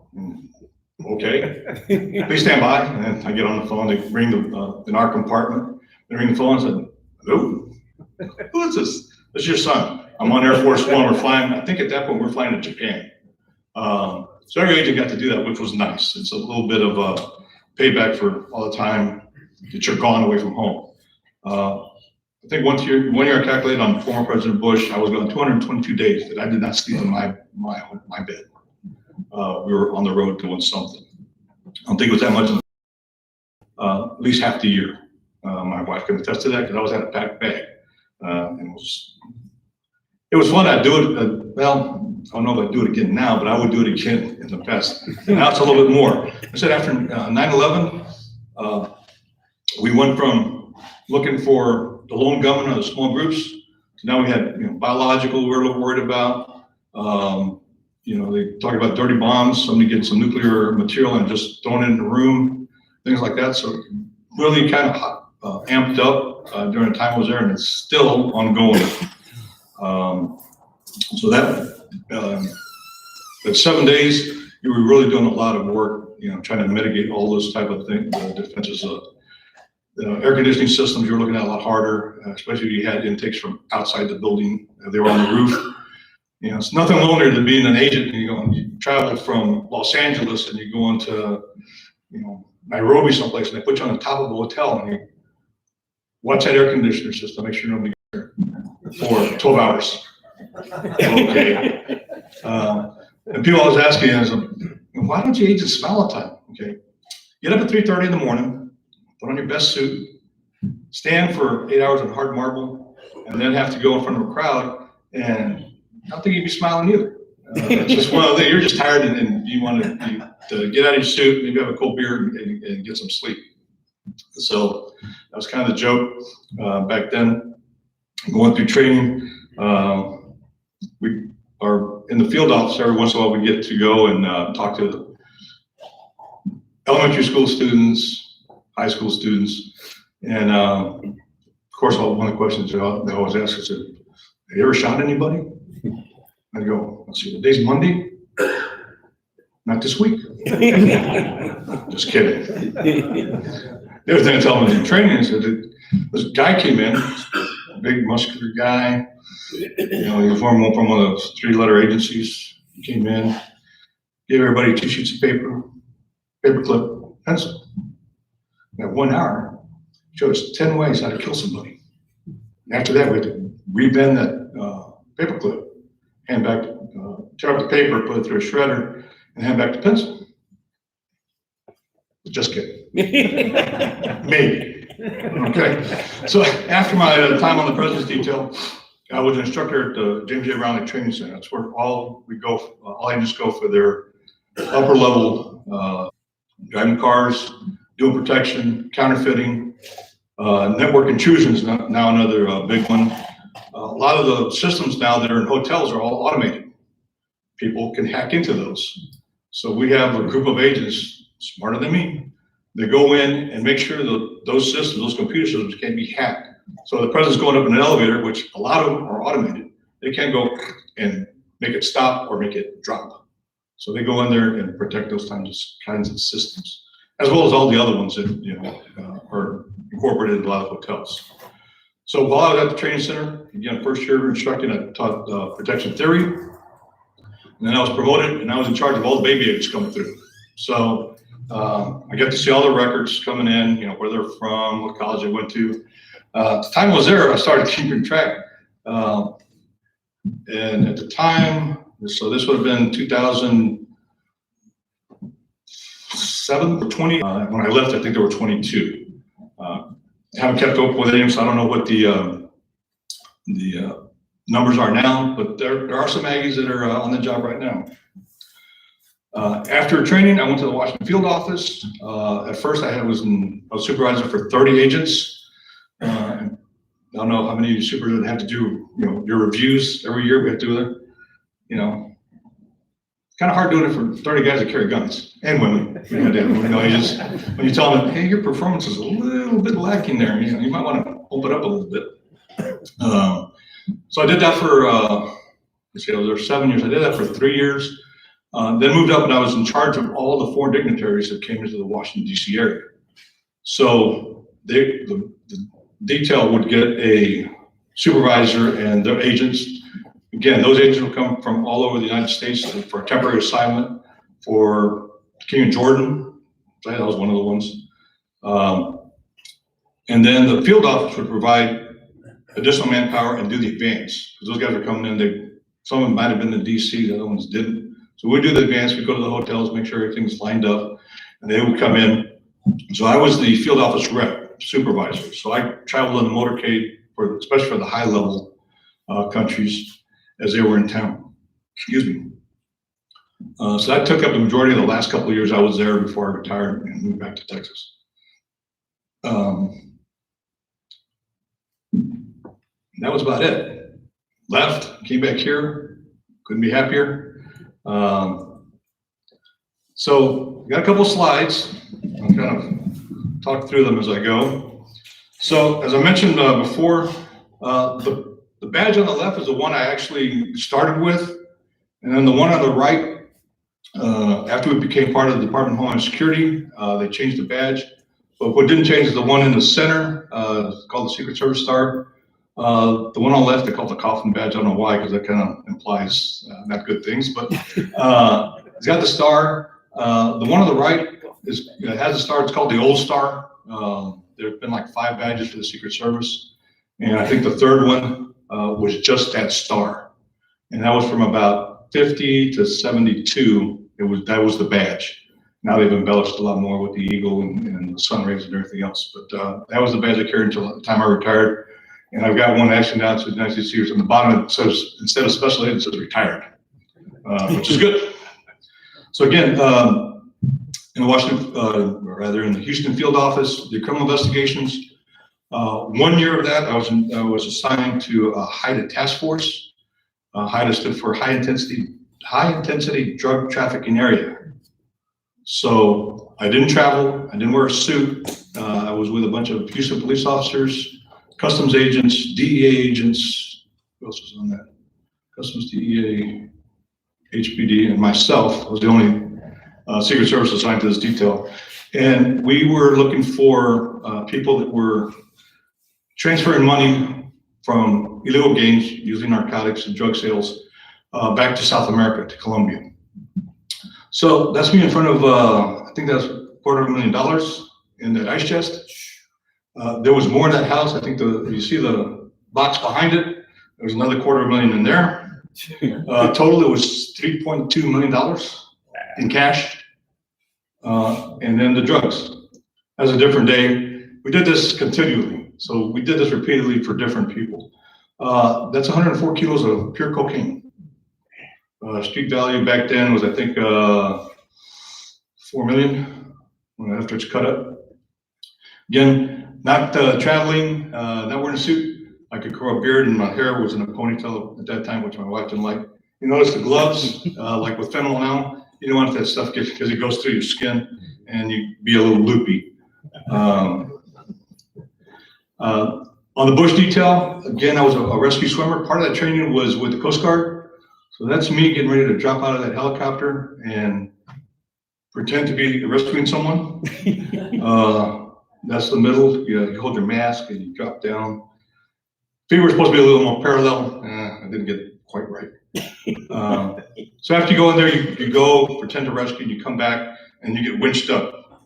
Okay, please stand by. And I get on the phone, they ring in our compartment, they ring the phone and said, hello, who is this? This is your son. I'm on Air Force One, we're flying, I think at that point we're flying to Japan. So every agent got to do that, which was nice. It's a little bit of a payback for all the time that you're gone away from home. I think one year I calculated on former President Bush, I was gone 222 days that I did not sleep in my bed. We were on the road doing something. I don't think it was that much, at least half the year. My wife can attest to that because I always had a packed bag. And it was fun. I'd do it, well, I don't know if I'd do it again now, but I would do it again in the past. Now it's a little bit more. I said after 9/11, we went from looking for the lone gunman or the small groups to now we had biological we were a little worried about. They talk about dirty bombs, somebody getting some nuclear material and just throwing it in the room, things like that. So really kind of amped up during the time I was there, and it's still ongoing. So that 7 days, you were really doing a lot of work, trying to mitigate all those type of things, defenses. Air conditioning systems, you're looking at a lot harder, especially if you had intakes from outside the building. They were on the roof. It's nothing lonelier than being an agent and you travel from Los Angeles and you go into, Nairobi someplace and they put you on the top of a hotel and you watch that air conditioner system, make sure nobody gets there for 12 hours. Okay. And people always ask me, why don't you agents smile all the time? Okay. Get up at 3:30 in the morning, put on your best suit, stand for 8 hours on hard marble, and then have to go in front of a crowd, and I don't think you'd be smiling either. It's just one of the things, you're just tired and you want to get out of your suit, maybe have a cold beer and get some sleep. So that was kind of the joke back then. Going through training, we are in the field office. Every once in a while we get to go and talk to the elementary school students, high school students, and of course one of the questions they always ask is, have you ever shot anybody? I go, let's see, today's Monday? Not this week. Just kidding. The other thing I tell them in training is that this guy came in, a big muscular guy, he was from one of those 3-letter agencies. He came in, gave everybody 2 sheets of paper clip, pencil. At 1 hour, showed us 10 ways how to kill somebody. After that, we had to rebend that paper clip, hand back, tear up the paper, put it through a shredder, and hand back the pencil. Just kidding. Maybe. Okay. So after my time on the President's detail, I was an instructor at the James J. Brownlee Training Center. That's where all agents go for their upper level driving cars, dual protection, counterfeiting, network intrusions. Now another big one. A lot of the systems now that are in hotels are all automated. People can hack into those. So we have a group of agents smarter than me. They go in and make sure that those systems, those computer systems, can be hacked. So the president's going up in an elevator, which a lot of them are automated. They can't go and make it stop or make it drop. So they go in there and protect those kinds of systems, as well as all the other ones that are incorporated in a lot of hotels. So while I was at the training center, again, first year instructing, I taught protection theory, and then I was promoted, and I was in charge of all the baby agents coming through. So I got to see all the records coming in, where they're from, what college they went to. The time I was there, I started keeping track. And at the time, so this would have been 2007 or 20. When I left, I think there were 22. I haven't kept up with them, so I don't know what the numbers are now, but there are some Aggies that are on the job right now. After training, I went to the Washington field office. At first, I was a supervisor for 30 agents. I don't know how many supervisors have to do, your reviews every year. We have to do it. It's kind of hard doing it for 30 guys that carry guns and women. When you tell them, hey, your performance is a little bit lacking there, you might want to pump it up a little bit. So I did that for, I was there 7 years. I did that for 3 years. Then moved up and I was in charge of all the foreign dignitaries that came into the Washington, D.C. area. So the detail would get a supervisor and their agents. Again, those agents will come from all over the United States for a temporary assignment for King of Jordan. That was one of the ones. And then the field office would provide additional manpower and do the advance. Because those guys are coming in, some of them might have been in DC, the other ones didn't. So we do the advance, we go to the hotels, make sure everything's lined up, and they would come in. So I was the field office rep, supervisor. So I traveled in the motorcade, especially for the high level countries as they were in town. Excuse me. So that took up the majority of the last couple of years I was there before I retired and moved back to Texas. That was about it. Left, came back here, couldn't be happier. So got a couple of slides. I'll kind of talk through them as I go. So as I mentioned before, the badge on the left is the one I actually started with, and then the one on the right After we became part of the Department of Homeland Security, they changed the badge. But what didn't change is the one in the center, called the Secret Service Star. The one on the left, they call it the coffin badge. I don't know why, because that kind of implies not good things, but it's got the star. The one on the right has a star. It's called the Old Star. There have been like 5 badges for the Secret Service. And I think the third one was just that star. And that was from about 50 to 72. That was the badge. Now they've embellished a lot more with the eagle and the sun rays and everything else. But that was the badge I carried until the time I retired. And I've got one actually now, so nice to see you. On the bottom, it says, instead of special agent, it says retired, which is good. So again, in the Washington, rather in the Houston field office, the criminal investigations. 1 year of that, I was assigned to a HIDTA task force. HIDTA stood for high intensity drug trafficking area. So I didn't travel. I didn't wear a suit. I was with a bunch of Houston police officers, customs agents, DEA agents. Who else was on that? Customs, DEA, HPD, and myself. I was the only Secret Service assigned to this detail. And we were looking for people that were transferring money from illegal gangs using narcotics and drug sales back to South America, to Colombia. So that's me in front of, I think that's $250,000 in that ice chest. There was more in that house. I think you see the box behind it. There's another $250,000 in there. Total, it was $3.2 million in cash. And then the drugs. That was a different day. We did this continually. So we did this repeatedly for different people. That's 104 kilos of pure cocaine. Street value back then was, I think, $4 million after it's cut up. Again, not traveling, not wearing a suit. I could grow a beard and my hair was in a ponytail at that time, which my wife didn't like. You notice the gloves, like with fentanyl now, you don't want that stuff because it goes through your skin and you be a little loopy. On the bush detail, again, I was a rescue swimmer. Part of that training was with the Coast Guard. So that's me getting ready to drop out of that helicopter and pretend to be rescuing someone. That's the middle. You hold your mask and you drop down. Feet were supposed to be a little more parallel. I didn't get it quite right. So after you go in there, you go pretend to rescue, and you come back and you get winched up.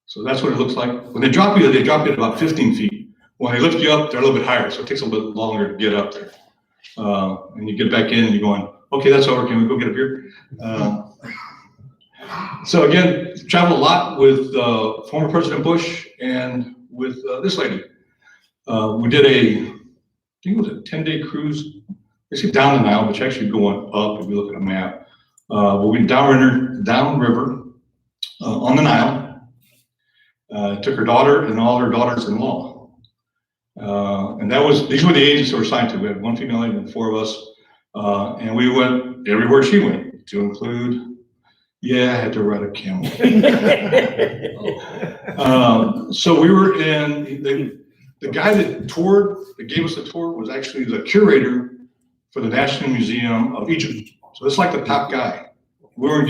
So that's what it looks like. When they drop you at about 15 feet. When they lift you up, they're a little bit higher, so it takes a little bit longer to get up there. And you get back in and you're going, okay, that's over. Can we go get a beer? So again, traveled a lot with former President Bush and with this lady. We did I think it was a 10-day cruise, basically down the Nile, but you're actually going up if you look at a map. We went downriver on the Nile. Took her daughter and all her daughters-in-law. And these were the agents that were assigned to. We had 1 female agent and 4 of us. And we went everywhere she went, to include, I had to ride a camel. So we were in, the guy that gave us the tour was actually the curator for the National Museum of Egypt. So it's like the top guy. We were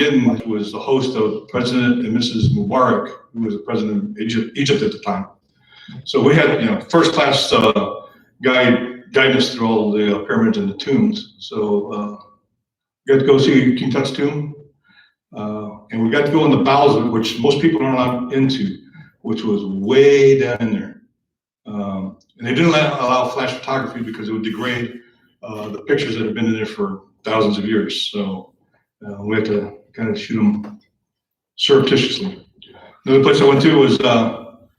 was the host of President and Mrs. Mubarak, who was the president of Egypt at the time. So we had, first class guide us through all the pyramids and the tombs. So we got to go see King Tut's tomb. And we got to go in the bowels of it, which most people aren't allowed into, which was way down in there. And they didn't allow flash photography because it would degrade the pictures that have been in there for thousands of years. So we had to kind of shoot them surreptitiously. Another place I went to was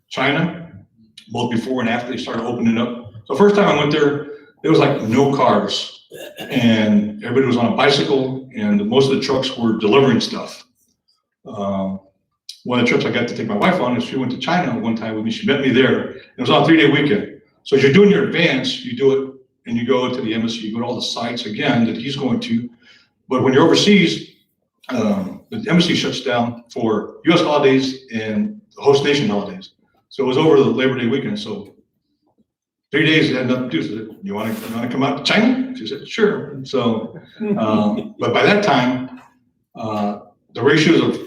China, both before and after they started opening up. So first time I went there was like no cars and everybody was on a bicycle and most of the trucks were delivering stuff. One of the trips I got to take my wife on is she went to China one time with me. She met me there. It was on a 3-day weekend. So as you're doing your advance, you do it and you go to the embassy, you go to all the sites again that he's going to. But when you're overseas, the embassy shuts down for US holidays and the host nation holidays. So it was over the Labor Day weekend. So 3 days had nothing to do. So I said, you want to come out to China? She said, sure. So, but by that time, The ratios of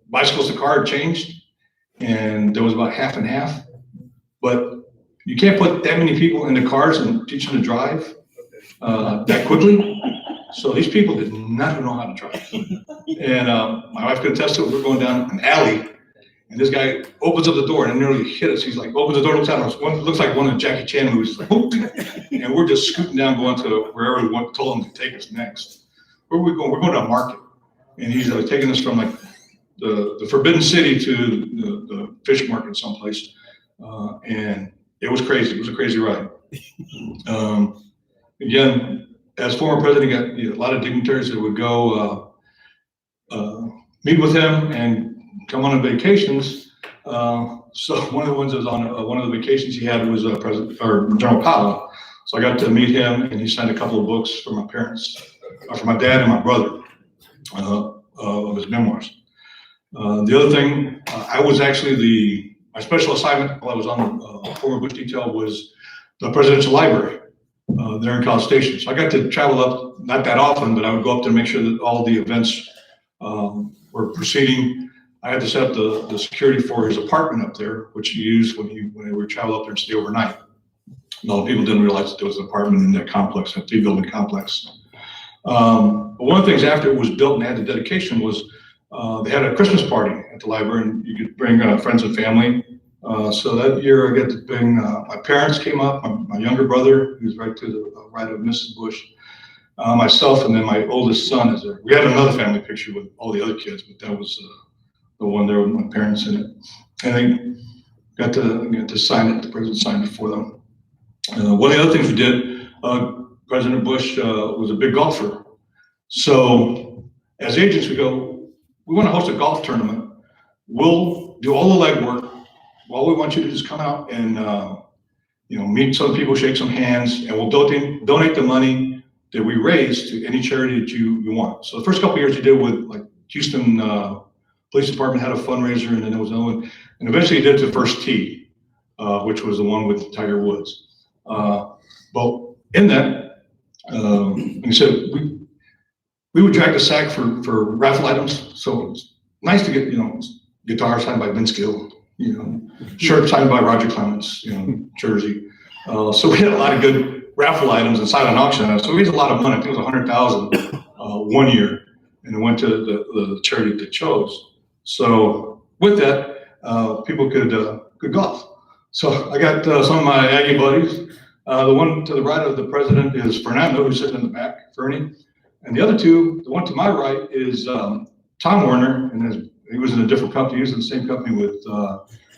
bicycles to car changed, and there was about half and half. But you can't put that many people in the cars and teach them to drive that quickly. So these people did not know how to drive. And my wife could attest to it. We're going down an alley, and this guy opens up the door and nearly hit us. He's like, opens the door, looks at us. Looks like one of the Jackie Chan movies. Like, and we're just scooting down, going to wherever we told him to take us next. Where are we going? We're going to a market. And he's taking us from like the Forbidden City to the fish market someplace. And it was crazy. It was a crazy ride. Again, as former president, got a lot of dignitaries that would go meet with him and come on vacations. So one of the ones that was on one of the vacations he had was General Powell. So I got to meet him, and he signed a couple of books for my parents, for my dad and my brother, of his memoirs. The other thing, I was actually my special assignment while I was on the former Bush detail was the presidential library there in College Station. So I got to travel up, not that often, but I would go up there to make sure that all the events were proceeding. I had to set up the security for his apartment up there, which he used when we would travel up there and stay overnight. A lot of people didn't realize that there was an apartment in that complex, that 3-building complex. But one of the things after it was built and had the dedication was they had a Christmas party at the library, and you could bring friends and family. So that year I got to bring, my parents came up, my younger brother, who's right to the right of Mrs. Bush, myself, and then my oldest son is there. We had another family picture with all the other kids, but that was the one there with my parents in it. And they got to sign it, the president signed it for them. One of the other things we did, President Bush was a big golfer. So as agents, we go, we want to host a golf tournament. We'll do all the legwork. All we want you to just come out and meet some people, shake some hands, and we'll donate the money that we raise to any charity that you want. So the first couple of years you did with like Houston Police Department had a fundraiser, and then there was another one, and eventually you did the First Tee, which was the one with Tiger Woods. But in that, like I said, we would drag the sack for raffle items. So it's nice to get guitar signed by Vince Gill, shirt signed by Roger Clemens, jersey. So we had a lot of good raffle items inside an auction. So we raised a lot of money. I think it was $100,000 one year, and it went to the charity they chose. So with that, people could golf. So I got some of my Aggie buddies. The one to the right of the president is Fernando, who's sitting in the back, Fernie. And the other two, the one to my right is Tom Werner, and he was in a different company. He was in the same company with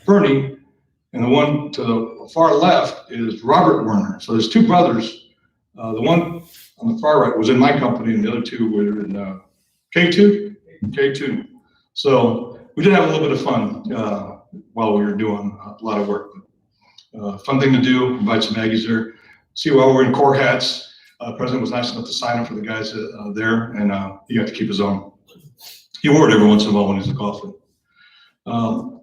Fernie. And the one to the far left is Robert Werner. So there's two brothers. The one on the far right was in my company, and the other two were in K2. So we did have a little bit of fun while we were doing a lot of work. Fun thing to do, invite some Aggies there. See, while we're in Corps hats, the president was nice enough to sign up for the guys there, and he got to keep his own. He wore it every once in a while when he was golfing. On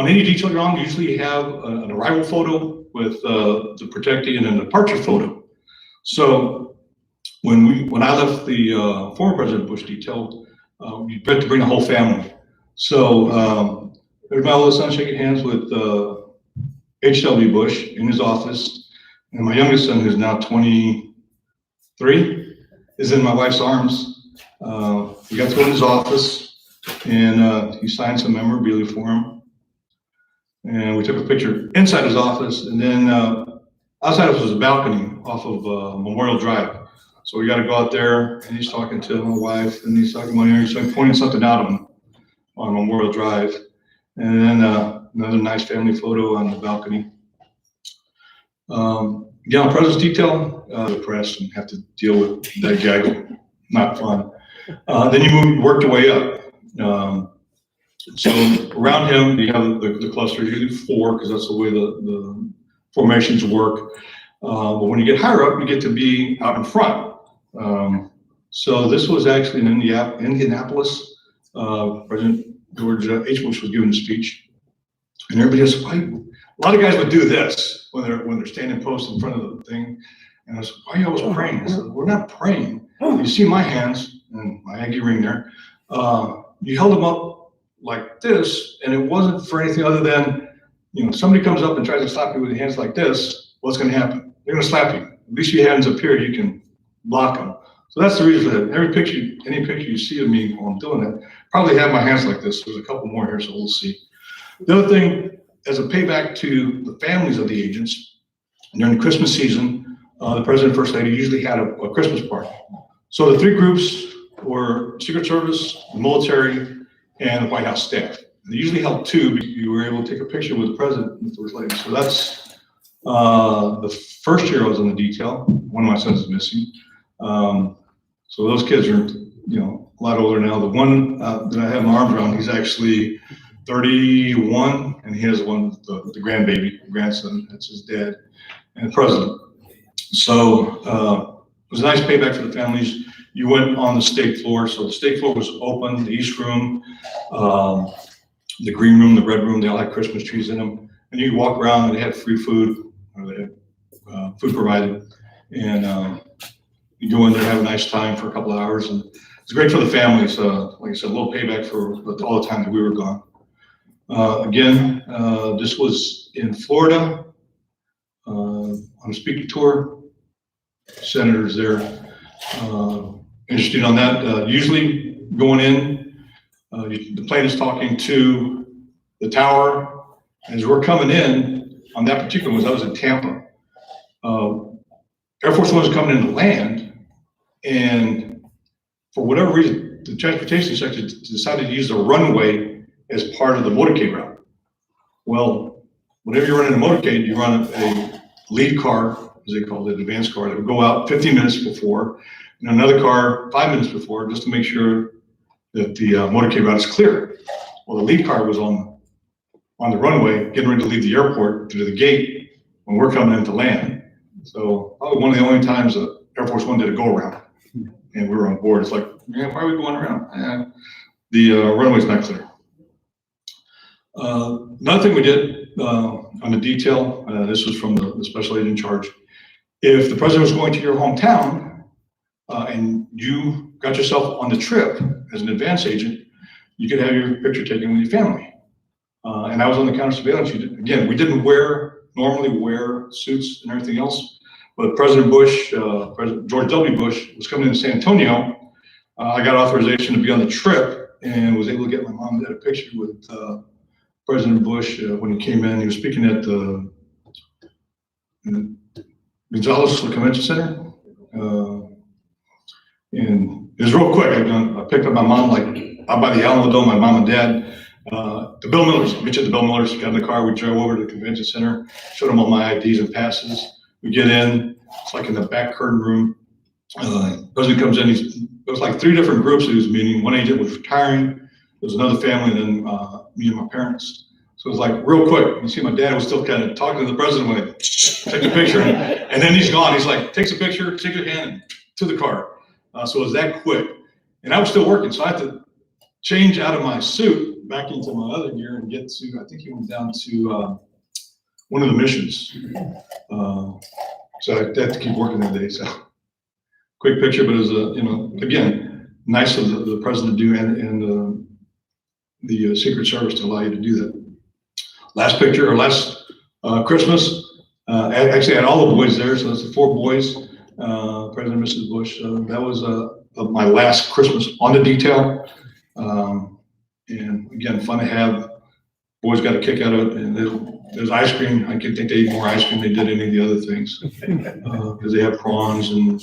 any detail you're on, usually you have an arrival photo with the protectee and then a departure photo. So when I left the former President Bush detail, you had to bring the whole family. So there's my oldest son shaking hands with H.W. Bush in his office, and my youngest son, who's now 23, is in my wife's arms. We got to go in his office, and he signed some memorabilia for him. And we took a picture inside his office, and then outside of us was a balcony off of Memorial Drive. So we got to go out there, and he's talking to my wife, and he's talking about he's pointing something out on Memorial Drive, and then another nice family photo on the balcony. Again, on President's detail, depressed and have to deal with that gaggle. Not fun. Then you work your way up. So around him, you have the cluster, usually 4, because that's the way the formations work. But when you get higher up, you get to be out in front. So this was actually in Indianapolis. President George H. Bush was giving a speech, and everybody was like, a lot of guys would do this when they're standing post in front of the thing. And I said, why are you always praying? I said, we're not praying. You see my hands, and my Aggie ring there, you held them up like this, and it wasn't for anything other than, somebody comes up and tries to slap you with your hands like this, what's gonna happen? They're gonna slap you. At least your hands up here, you can block them. So that's the reason for that. Any picture you see of me while I'm doing it, probably have my hands like this. There's a couple more here, so we'll see. The other thing, as a payback to the families of the agents, during the Christmas season, the President and First Lady usually had a Christmas party. So the three groups were Secret Service, the military, and the White House staff. They usually held two, but you were able to take a picture with the President and the First Lady. So that's the first year I was in the detail. One of my sons is missing. So those kids are, a lot older now. The one that I have my arms around, he's actually 31, and he has the grandson, that's his dad, and the President. So it was a nice payback for the families. You went on the state floor, so the state floor was open, the east room, the green room, the red room, they all had Christmas trees in them. And you could walk around and they had free food, or they had food provided. And you go in there, have a nice time for a couple of hours, and it's great for the families. Like I said, a little payback for all the time that we were gone. Again, this was in Florida on a speaking tour. Senators there interested on that. Usually going in, the plane is talking to the tower. As we're coming in on that particular one, I was in Tampa. Air Force One was coming in to land, and for whatever reason, the transportation sector decided to use the runway as part of the motorcade route. Well, whenever you're running a motorcade, you run a lead car, as they call it, advanced car, that would go out 15 minutes before, and another car 5 minutes before, just to make sure that the motorcade route is clear. Well, the lead car was on the runway, getting ready to leave the airport to the gate when we're coming in to land. So probably one of the only times that Air Force One did a go around, and we were on board. It's like, man, why are we going around? The runway's not clear. Another thing we did on the detail, this was from the special agent in charge. If the president was going to your hometown and you got yourself on the trip as an advance agent, you could have your picture taken with your family. And I was on the counter surveillance unit. Again, we didn't normally wear suits and everything else, but President Bush, President George W. Bush was coming into San Antonio. I got authorization to be on the trip and was able to get my mom to get a picture with President Bush when he came in. He was speaking at the Gonzales Convention Center. And it was real quick. I picked up my mom, like out by the Alamo Dome, my mom and dad. The Bill Millers, I met you at the Bill Millers, got in the car, we drove over to the convention center, showed them all my IDs and passes. We get in, it's like in the back curtain room. President comes in, there was like 3 different groups he was meeting. One agent was retiring, there was another family, and then me and my parents. So it was like real quick. You see my dad was still kind of talking to the president when I took the picture, and then he's gone. He's like, takes a picture, shake your hand, to the car. So it was that quick. And I was still working, so I had to change out of my suit back into my other gear and get to, I think he went down to one of the missions. So I had to keep working that day. So quick picture, but it was, again, nice of the president to do and the Secret Service to allow you to do that. Last picture, or last Christmas, actually I had all the boys there, so that's the 4 boys, President and Mrs. Bush. That was my last Christmas on the detail. And again, fun to have. Boys got a kick out of it, and there's ice cream. I think they ate more ice cream than they did any of the other things, because they have prawns and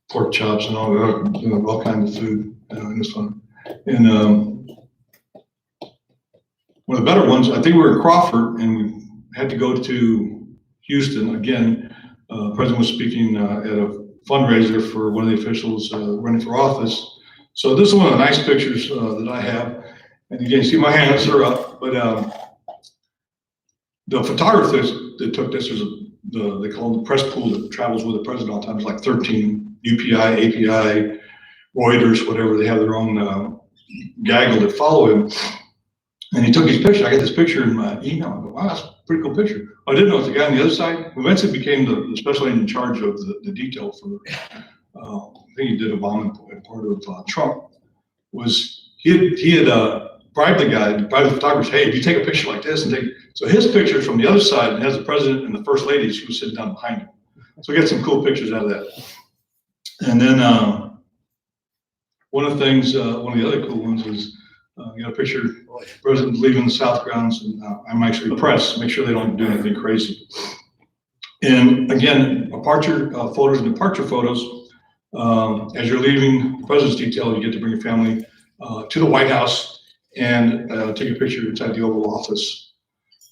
pork chops and all kinds of food. It was fun. And one of the better ones, I think we were in Crawford, and we had to go to Houston again. President was speaking at a fundraiser for one of the officials running for office. So this is one of the nice pictures that I have. And again, you see my hands are up, but the photographers that took this, they call them the press pool that travels with the president all the time. It's like 13 UPI, API, Reuters, whatever. They have their own gaggle that follow him. And he took his picture. I got this picture in my email. I go, wow, that's a pretty cool picture. I didn't know it was the guy on the other side. Who eventually became the special agent in charge of the detail for think he did Obama and part of Trump, was he had bribed the photographers, hey, if you take a picture like this and take, so his picture from the other side has the president and the first lady, she was sitting down behind him. So we got some cool pictures out of that. And then one of the things, one of the other cool ones is, you got a picture of the president leaving the South grounds, and I'm actually the press, make sure they don't do anything crazy. And again, departure photos and departure photos, as you're leaving the president's detail, you get to bring your family to the White House and take a picture inside the Oval Office.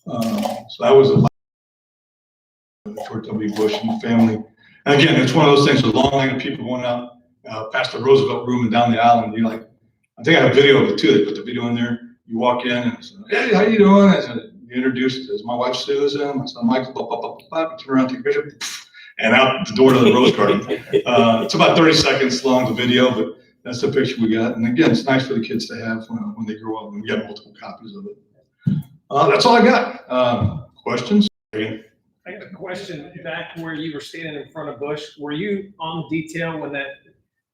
So that was a George W. Bush and the family. And again, it's one of those things, a long line of people going out past the Roosevelt room and down the aisle, and you're like, I think I have a video of it too. They put the video in there. You walk in and say, hey, how you doing? I said, you introduced, as my wife Susan, I said, Michael, blah, blah, blah, blah, turn around, take a picture, and out the door to the Rose Garden. It's about 30 seconds long, the video, but that's the picture we got. And again, it's nice for the kids to have when they grow up, and we got multiple copies of it. That's all I got. Questions? I got a question back where you were standing in front of Bush. Were you on detail when that,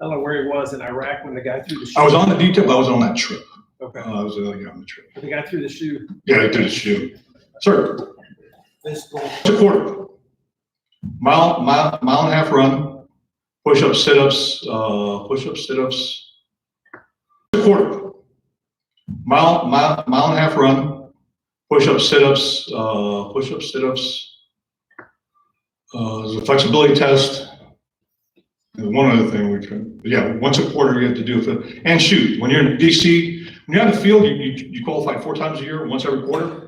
I don't know where he was in Iraq when the guy threw the shoe? I was on the detail, but I was on that trip. Okay. I was the other guy on the trip. The guy threw the shoe. Yeah, he threw the shoe. Sir, This goal. it's a quarter. Mile and a half run, push-ups, sit-ups, push-ups, sit-ups. It's a quarter. Mile and a half run, push-ups, sit-ups, push-ups, sit-ups. There's a flexibility test. And one other thing we can, yeah, once a quarter you have to do it. And shoot, when you're in DC, when you're on the field, you qualify 4 times a year, once every quarter.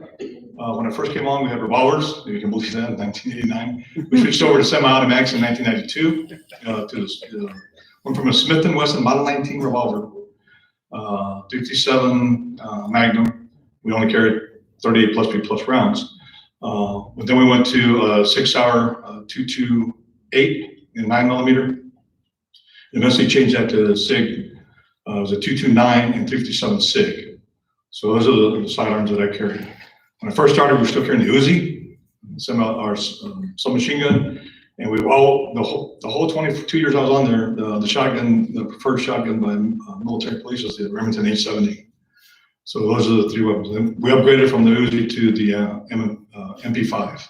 When I first came on, we had revolvers. If you can believe that, in 1989. We switched over to semi-automatics in 1992. Went from a Smith & Wesson Model 19 revolver, 57 Magnum. We only carried 38 plus rounds. But then we went to a 6-hour 228 in 9mm. Eventually changed that to SIG. It was a 229 and 357 SIG. So those are the sidearms that I carried. When I first started, we were still carrying the Uzi, our submachine gun, and the whole 22 years I was on there, the shotgun, the preferred shotgun by military police was the Remington 870. So those are the 3 weapons. Then we upgraded from the Uzi to the MP5,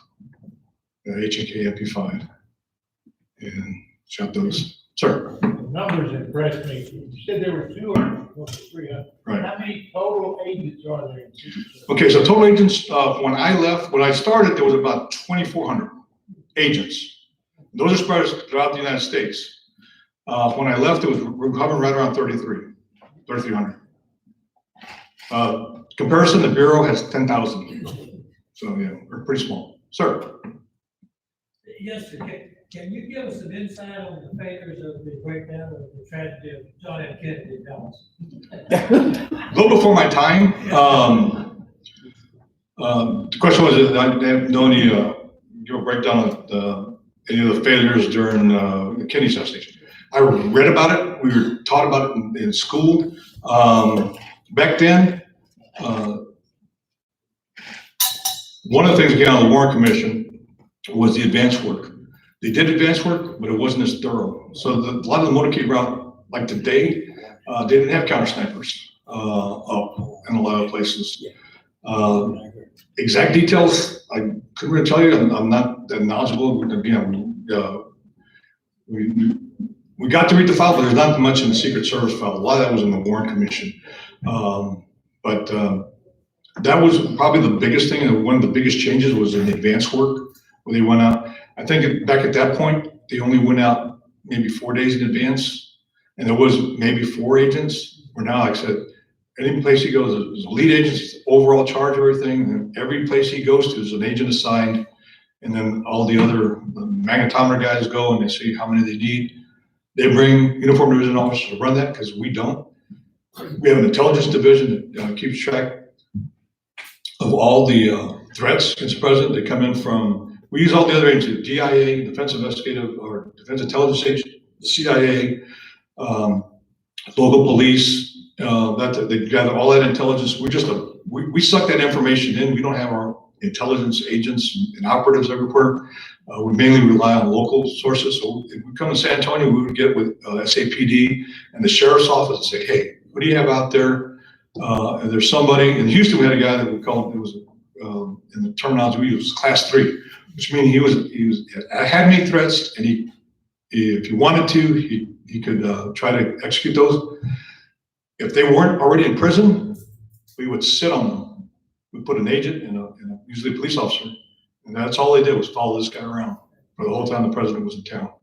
the H&K MP5, and shot those. Sir. The numbers impressed me. You said there were 200, 300. Right. How many total agents are there? Okay, so total agents, when I started, there was about 2,400 agents. Those are spread throughout the United States. When I left, it was hovering right around 3,300. Comparison, the Bureau has 10,000. So yeah, we're pretty small. Sir. Yes, sir. Can you give us some insight on the failures of the breakdown of the tragedy of John F. Kennedy in Dallas? A little before my time. The question was, I didn't know any, give a breakdown of any of the failures during the Kennedy assassination. I read about it. We were taught about it in school. Back then, one of the things that came out of the Warren Commission was the advance work. They did advance work, but it wasn't as thorough. So a lot of the motorcade route, like today, they didn't have counter snipers up in a lot of places. Exact details, I couldn't really tell you. I'm not that knowledgeable. We got to read the file, but there's not much in the Secret Service file. A lot of that was in the Warren Commission. But that was probably the biggest thing, and one of the biggest changes was in the advance work, where they went out. I think back at that point, they only went out maybe 4 days in advance, and there was maybe 4 agents. Where now, like I said, any place he goes, there's a lead agent, overall charge of everything, and every place he goes to is an agent assigned, and then all the other magnetometer guys go and they see how many they need. They bring uniformed division officers to run that because we don't. We have an intelligence division that keeps track of all the threats against the president. They come in from, we use all the other agencies, DIA, Defense Investigative or Defense Intelligence Agency, the CIA, local police, they gather all that intelligence. We suck that information in. We don't have our intelligence agents and operatives everywhere. We mainly rely on local sources. So if we come to San Antonio, we would get with SAPD and the sheriff's office and say, hey, what do you have out there? And there's somebody in Houston. We had a guy that we called, it was in the terminology we use, class 3, which means he had made threats, and if he wanted to, he could try to execute those. If they weren't already in prison, we would sit on them. We put an agent and usually a police officer, and that's all they did was follow this guy around for the whole time the president was in town.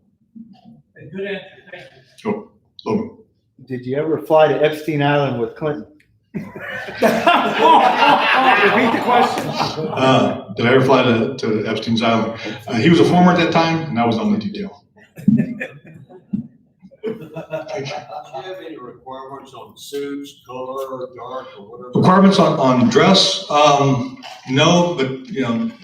A good answer, thank you. So, Logan. Did you ever fly to Epstein Island with Clinton? Repeat the question. Did I ever fly to Epstein's Island? He was a former at that time, and I was on the detail. Do you have any requirements on suits, color, dark, or whatever? Requirements on dress? No, but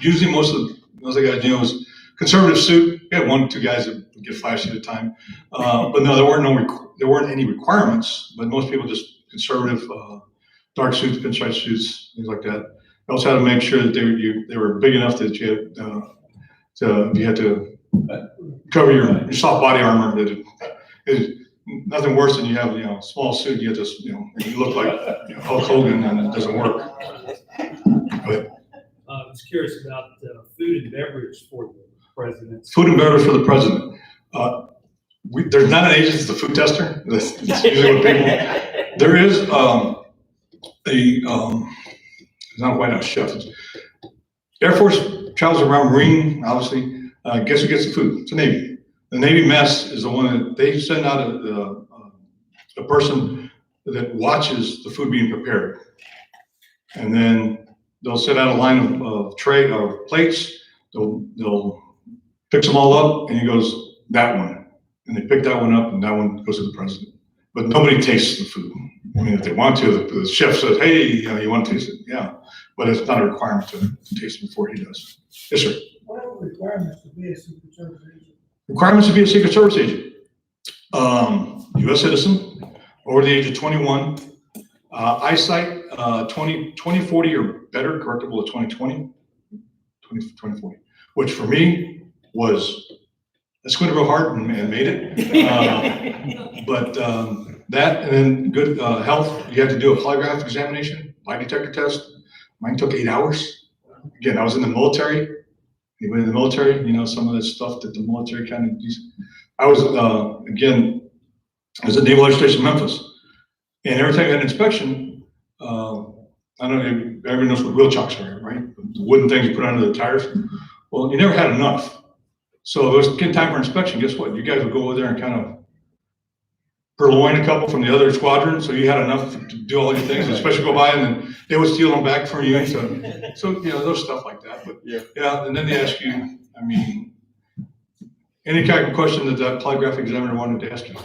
usually most of the guys, is conservative suit. We had 1 or 2 guys that would get flashy at a time, but no, there weren't any requirements. But most people just conservative, dark suits, pinstripe suits, things like that. I also had to make sure that they were big enough that you had to cover your soft body armor. That nothing worse than you have a small suit. You just you look like Hulk Hogan, and it doesn't work. But I was curious about food and beverage for the president. food and beverage for the president. There's not an agent, it's the food tester. That's usually what people. There is it's not quite a chef. Air Force travels around, Marine, obviously. Guess who gets the food? It's the Navy. The Navy mess is the one that they send out a person that watches the food being prepared. And then they'll set out a line of tray or plates. They'll fix them all up, and he goes, that one. And they pick that one up, and that one goes to the president. But nobody tastes the food. I mean, if they want to, the chef says, hey, you want to taste it? Yeah. But it's not a requirement to taste it before he does. Yes, sir. What are the requirements to be a Secret Service agent? Requirements to be a Secret Service agent. U.S. citizen, over the age of 21. Eyesight, 20/40 or better, correctable at 20/20, 20/40, which for me was, I squinted real hard and made it. But that, and then good health, you have to do a polygraph examination, lie detector test. Mine took 8 hours. Again, I was in the military. Anybody in the military, some of the stuff that the military kind of does. I was, again, I was at Naval Air Station Memphis. And every time you had an inspection, I don't know, everybody knows what wheel chocks are, right? The wooden things you put under the tires. Well, you never had enough. So it was getting time for inspection. Guess what? You guys would go over there and kind of purloin a couple from the other squadron, so you had enough to do all your things, especially go by, and then they would steal them back from you. So there's stuff like that. But yeah, and then they ask you, any kind of question that polygraph examiner wanted to ask you.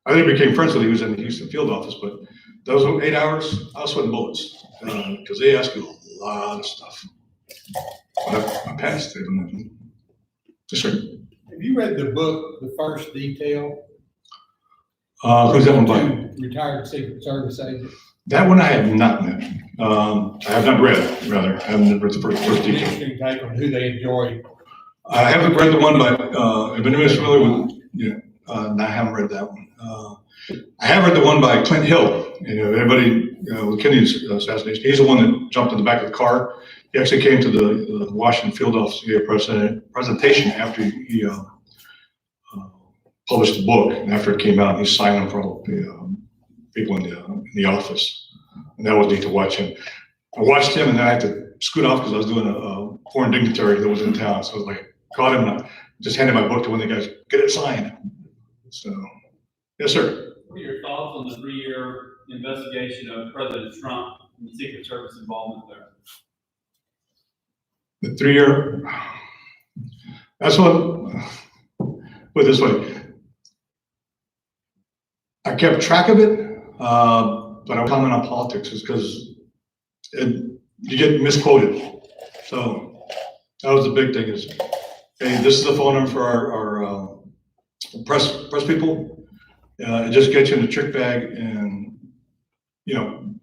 I think I became friends with him. He was in the Houston field office, but those 8 hours, I was sweating bullets because they ask you a lot of stuff. But I passed. Yes, sir. Have you read the book, The First Detail? Who's that one by? Retired Secret Service agent. That one I have not met. I have not read, rather. I haven't read the first detail. Interesting take on who they enjoy. I haven't read the one by, if anybody's familiar with, no, I haven't read that one. I have read the one by Clint Hill. Everybody, with Kennedy's assassination, he's the one that jumped in the back of the car. He actually came to the Washington field office to give a presentation after he published the book, and after it came out, he signed them for all the people in the office, and that was neat to watch him. I watched him, and then I had to scoot off because I was doing a foreign dignitary that was in town. So I was like, caught him, and I just handed my book to one of the guys, get it signed. So, yes, sir. What are your thoughts on the 3-year investigation of President Trump and the Secret Service involvement there? The 3-year, that's what, put it this way. I kept track of it, but I don't comment on politics is because you get misquoted. So that was the big thing is, hey, this is the phone number for our press people. It just gets you in the trick bag, and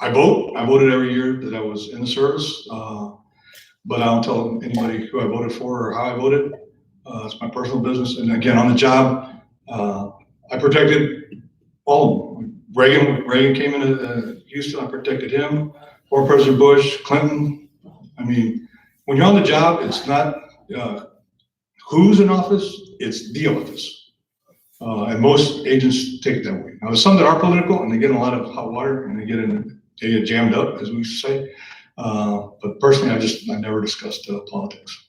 I vote. I voted every year that I was in the service, but I don't tell anybody who I voted for or how I voted. It's my personal business. And again, on the job, I protected all of them. Reagan came into Houston, I protected him. Former President Bush, Clinton. I mean, when you're on the job, it's not who's in office, it's the office. And most agents take it that way. Now, there's some that are political and they get in a lot of hot water and they get jammed up, as we used to say. But personally, I never discussed politics.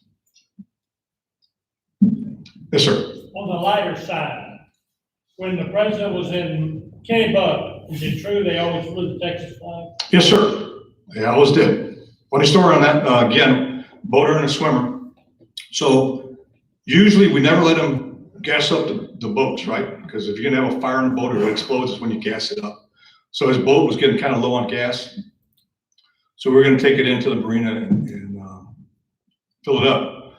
Yes, sir. On the lighter side, when the president was in Kennebunk, is it true they always flew the Texas flag? Yes, sir. They always did. Funny story on that. Again, boater and a swimmer. So usually we never let them gas up the boats, right? Because if you're gonna have a fire in the boat or it explodes, it's when you gas it up. So his boat was getting kind of low on gas. So we're gonna take it into the marina and fill it up.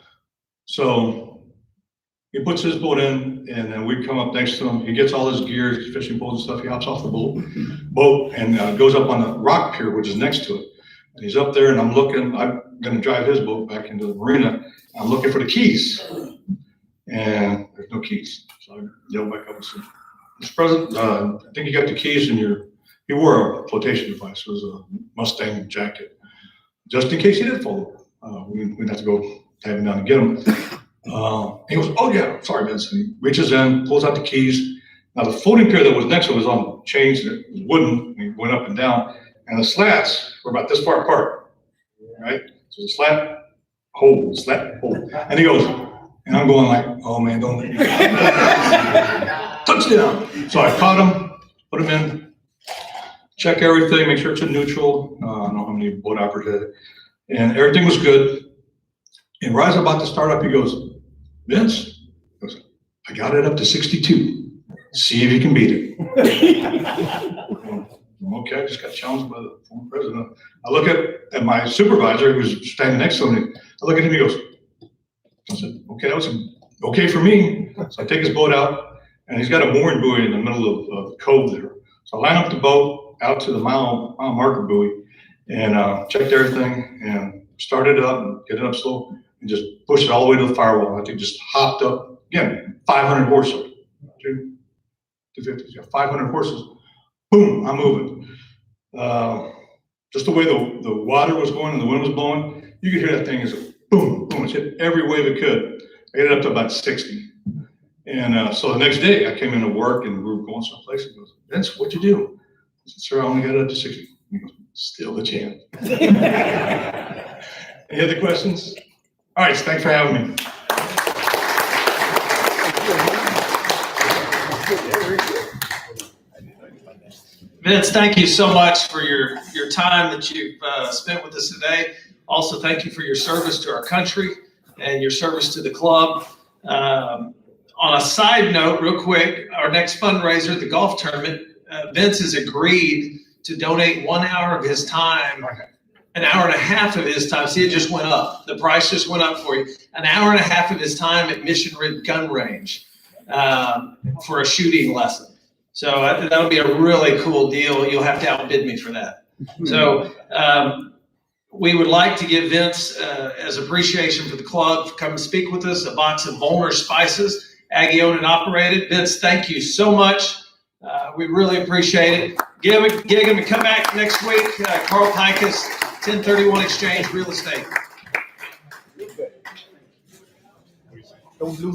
So he puts his boat in and then we come up next to him. He gets all his gear, his fishing poles and stuff. He hops off the boat and goes up on the rock pier, which is next to it. And he's up there and I'm gonna drive his boat back into the marina. I'm looking for the keys and there's no keys. So I yell back up and say, Mr. President, I think you got the keys in he wore a flotation device. It was a Mustang jacket. Just in case he did fall over. We'd have to go tag him down and get him. He goes, oh yeah, sorry, Vince. And he reaches in, pulls out the keys. Now the floating pier that was next to it was on chains, it was wooden, and he went up and down. And the slats were about this far apart, right? So the slat, hold. And he goes, and I'm going like, oh man, don't let me. Touchdown. So I caught him, put him in, check everything, make sure it's in neutral. I don't know how many boat operators had it. And everything was good. And right as I'm about to start up, he goes, Vince, I got it up to 62. See if you can beat it. Okay, I just got challenged by the former president. I look at my supervisor who's standing next to me. I look at him, he goes, I said, okay, that was okay for me. So I take his boat out and he's got a mooring buoy in the middle of the cove there. So I line up the boat out to the mile marker buoy and checked everything and started up and get it up slow and just pushed it all the way to the firewall. I think just hopped up, again, 500 horses, 250, yeah, 500 horses. Boom, I'm moving. Just the way the water was going and the wind was blowing, you could hear that thing as a boom, boom. It hit every wave it could. I got it up to about 60. And so the next day I came into work and we were going someplace. He goes, Vince, what'd you do? I said, sir, I only got it up to 60. He goes, still a champ. Any other questions? All right, thanks for having me. Vince, thank you so much for your time that you've spent with us today. Also, thank you for your service to our country and your service to the club. On a side note, real quick, our next fundraiser, the golf tournament, Vince has agreed to donate 1 hour of his time, an hour and a half of his time. See, it just went up. The price just went up for you. An hour and a half of his time at Mission Ridge Gun Range for a shooting lesson. So that'll be a really cool deal. You'll have to outbid me for that. So we would like to give Vince, as appreciation for the club, for coming to speak with us, a box of Volner Spices, Aggie owned and operated. Vince, thank you so much. We really appreciate it. Gig him and come back next week. Carl Pikus, 1031 Exchange Real Estate. Don't lose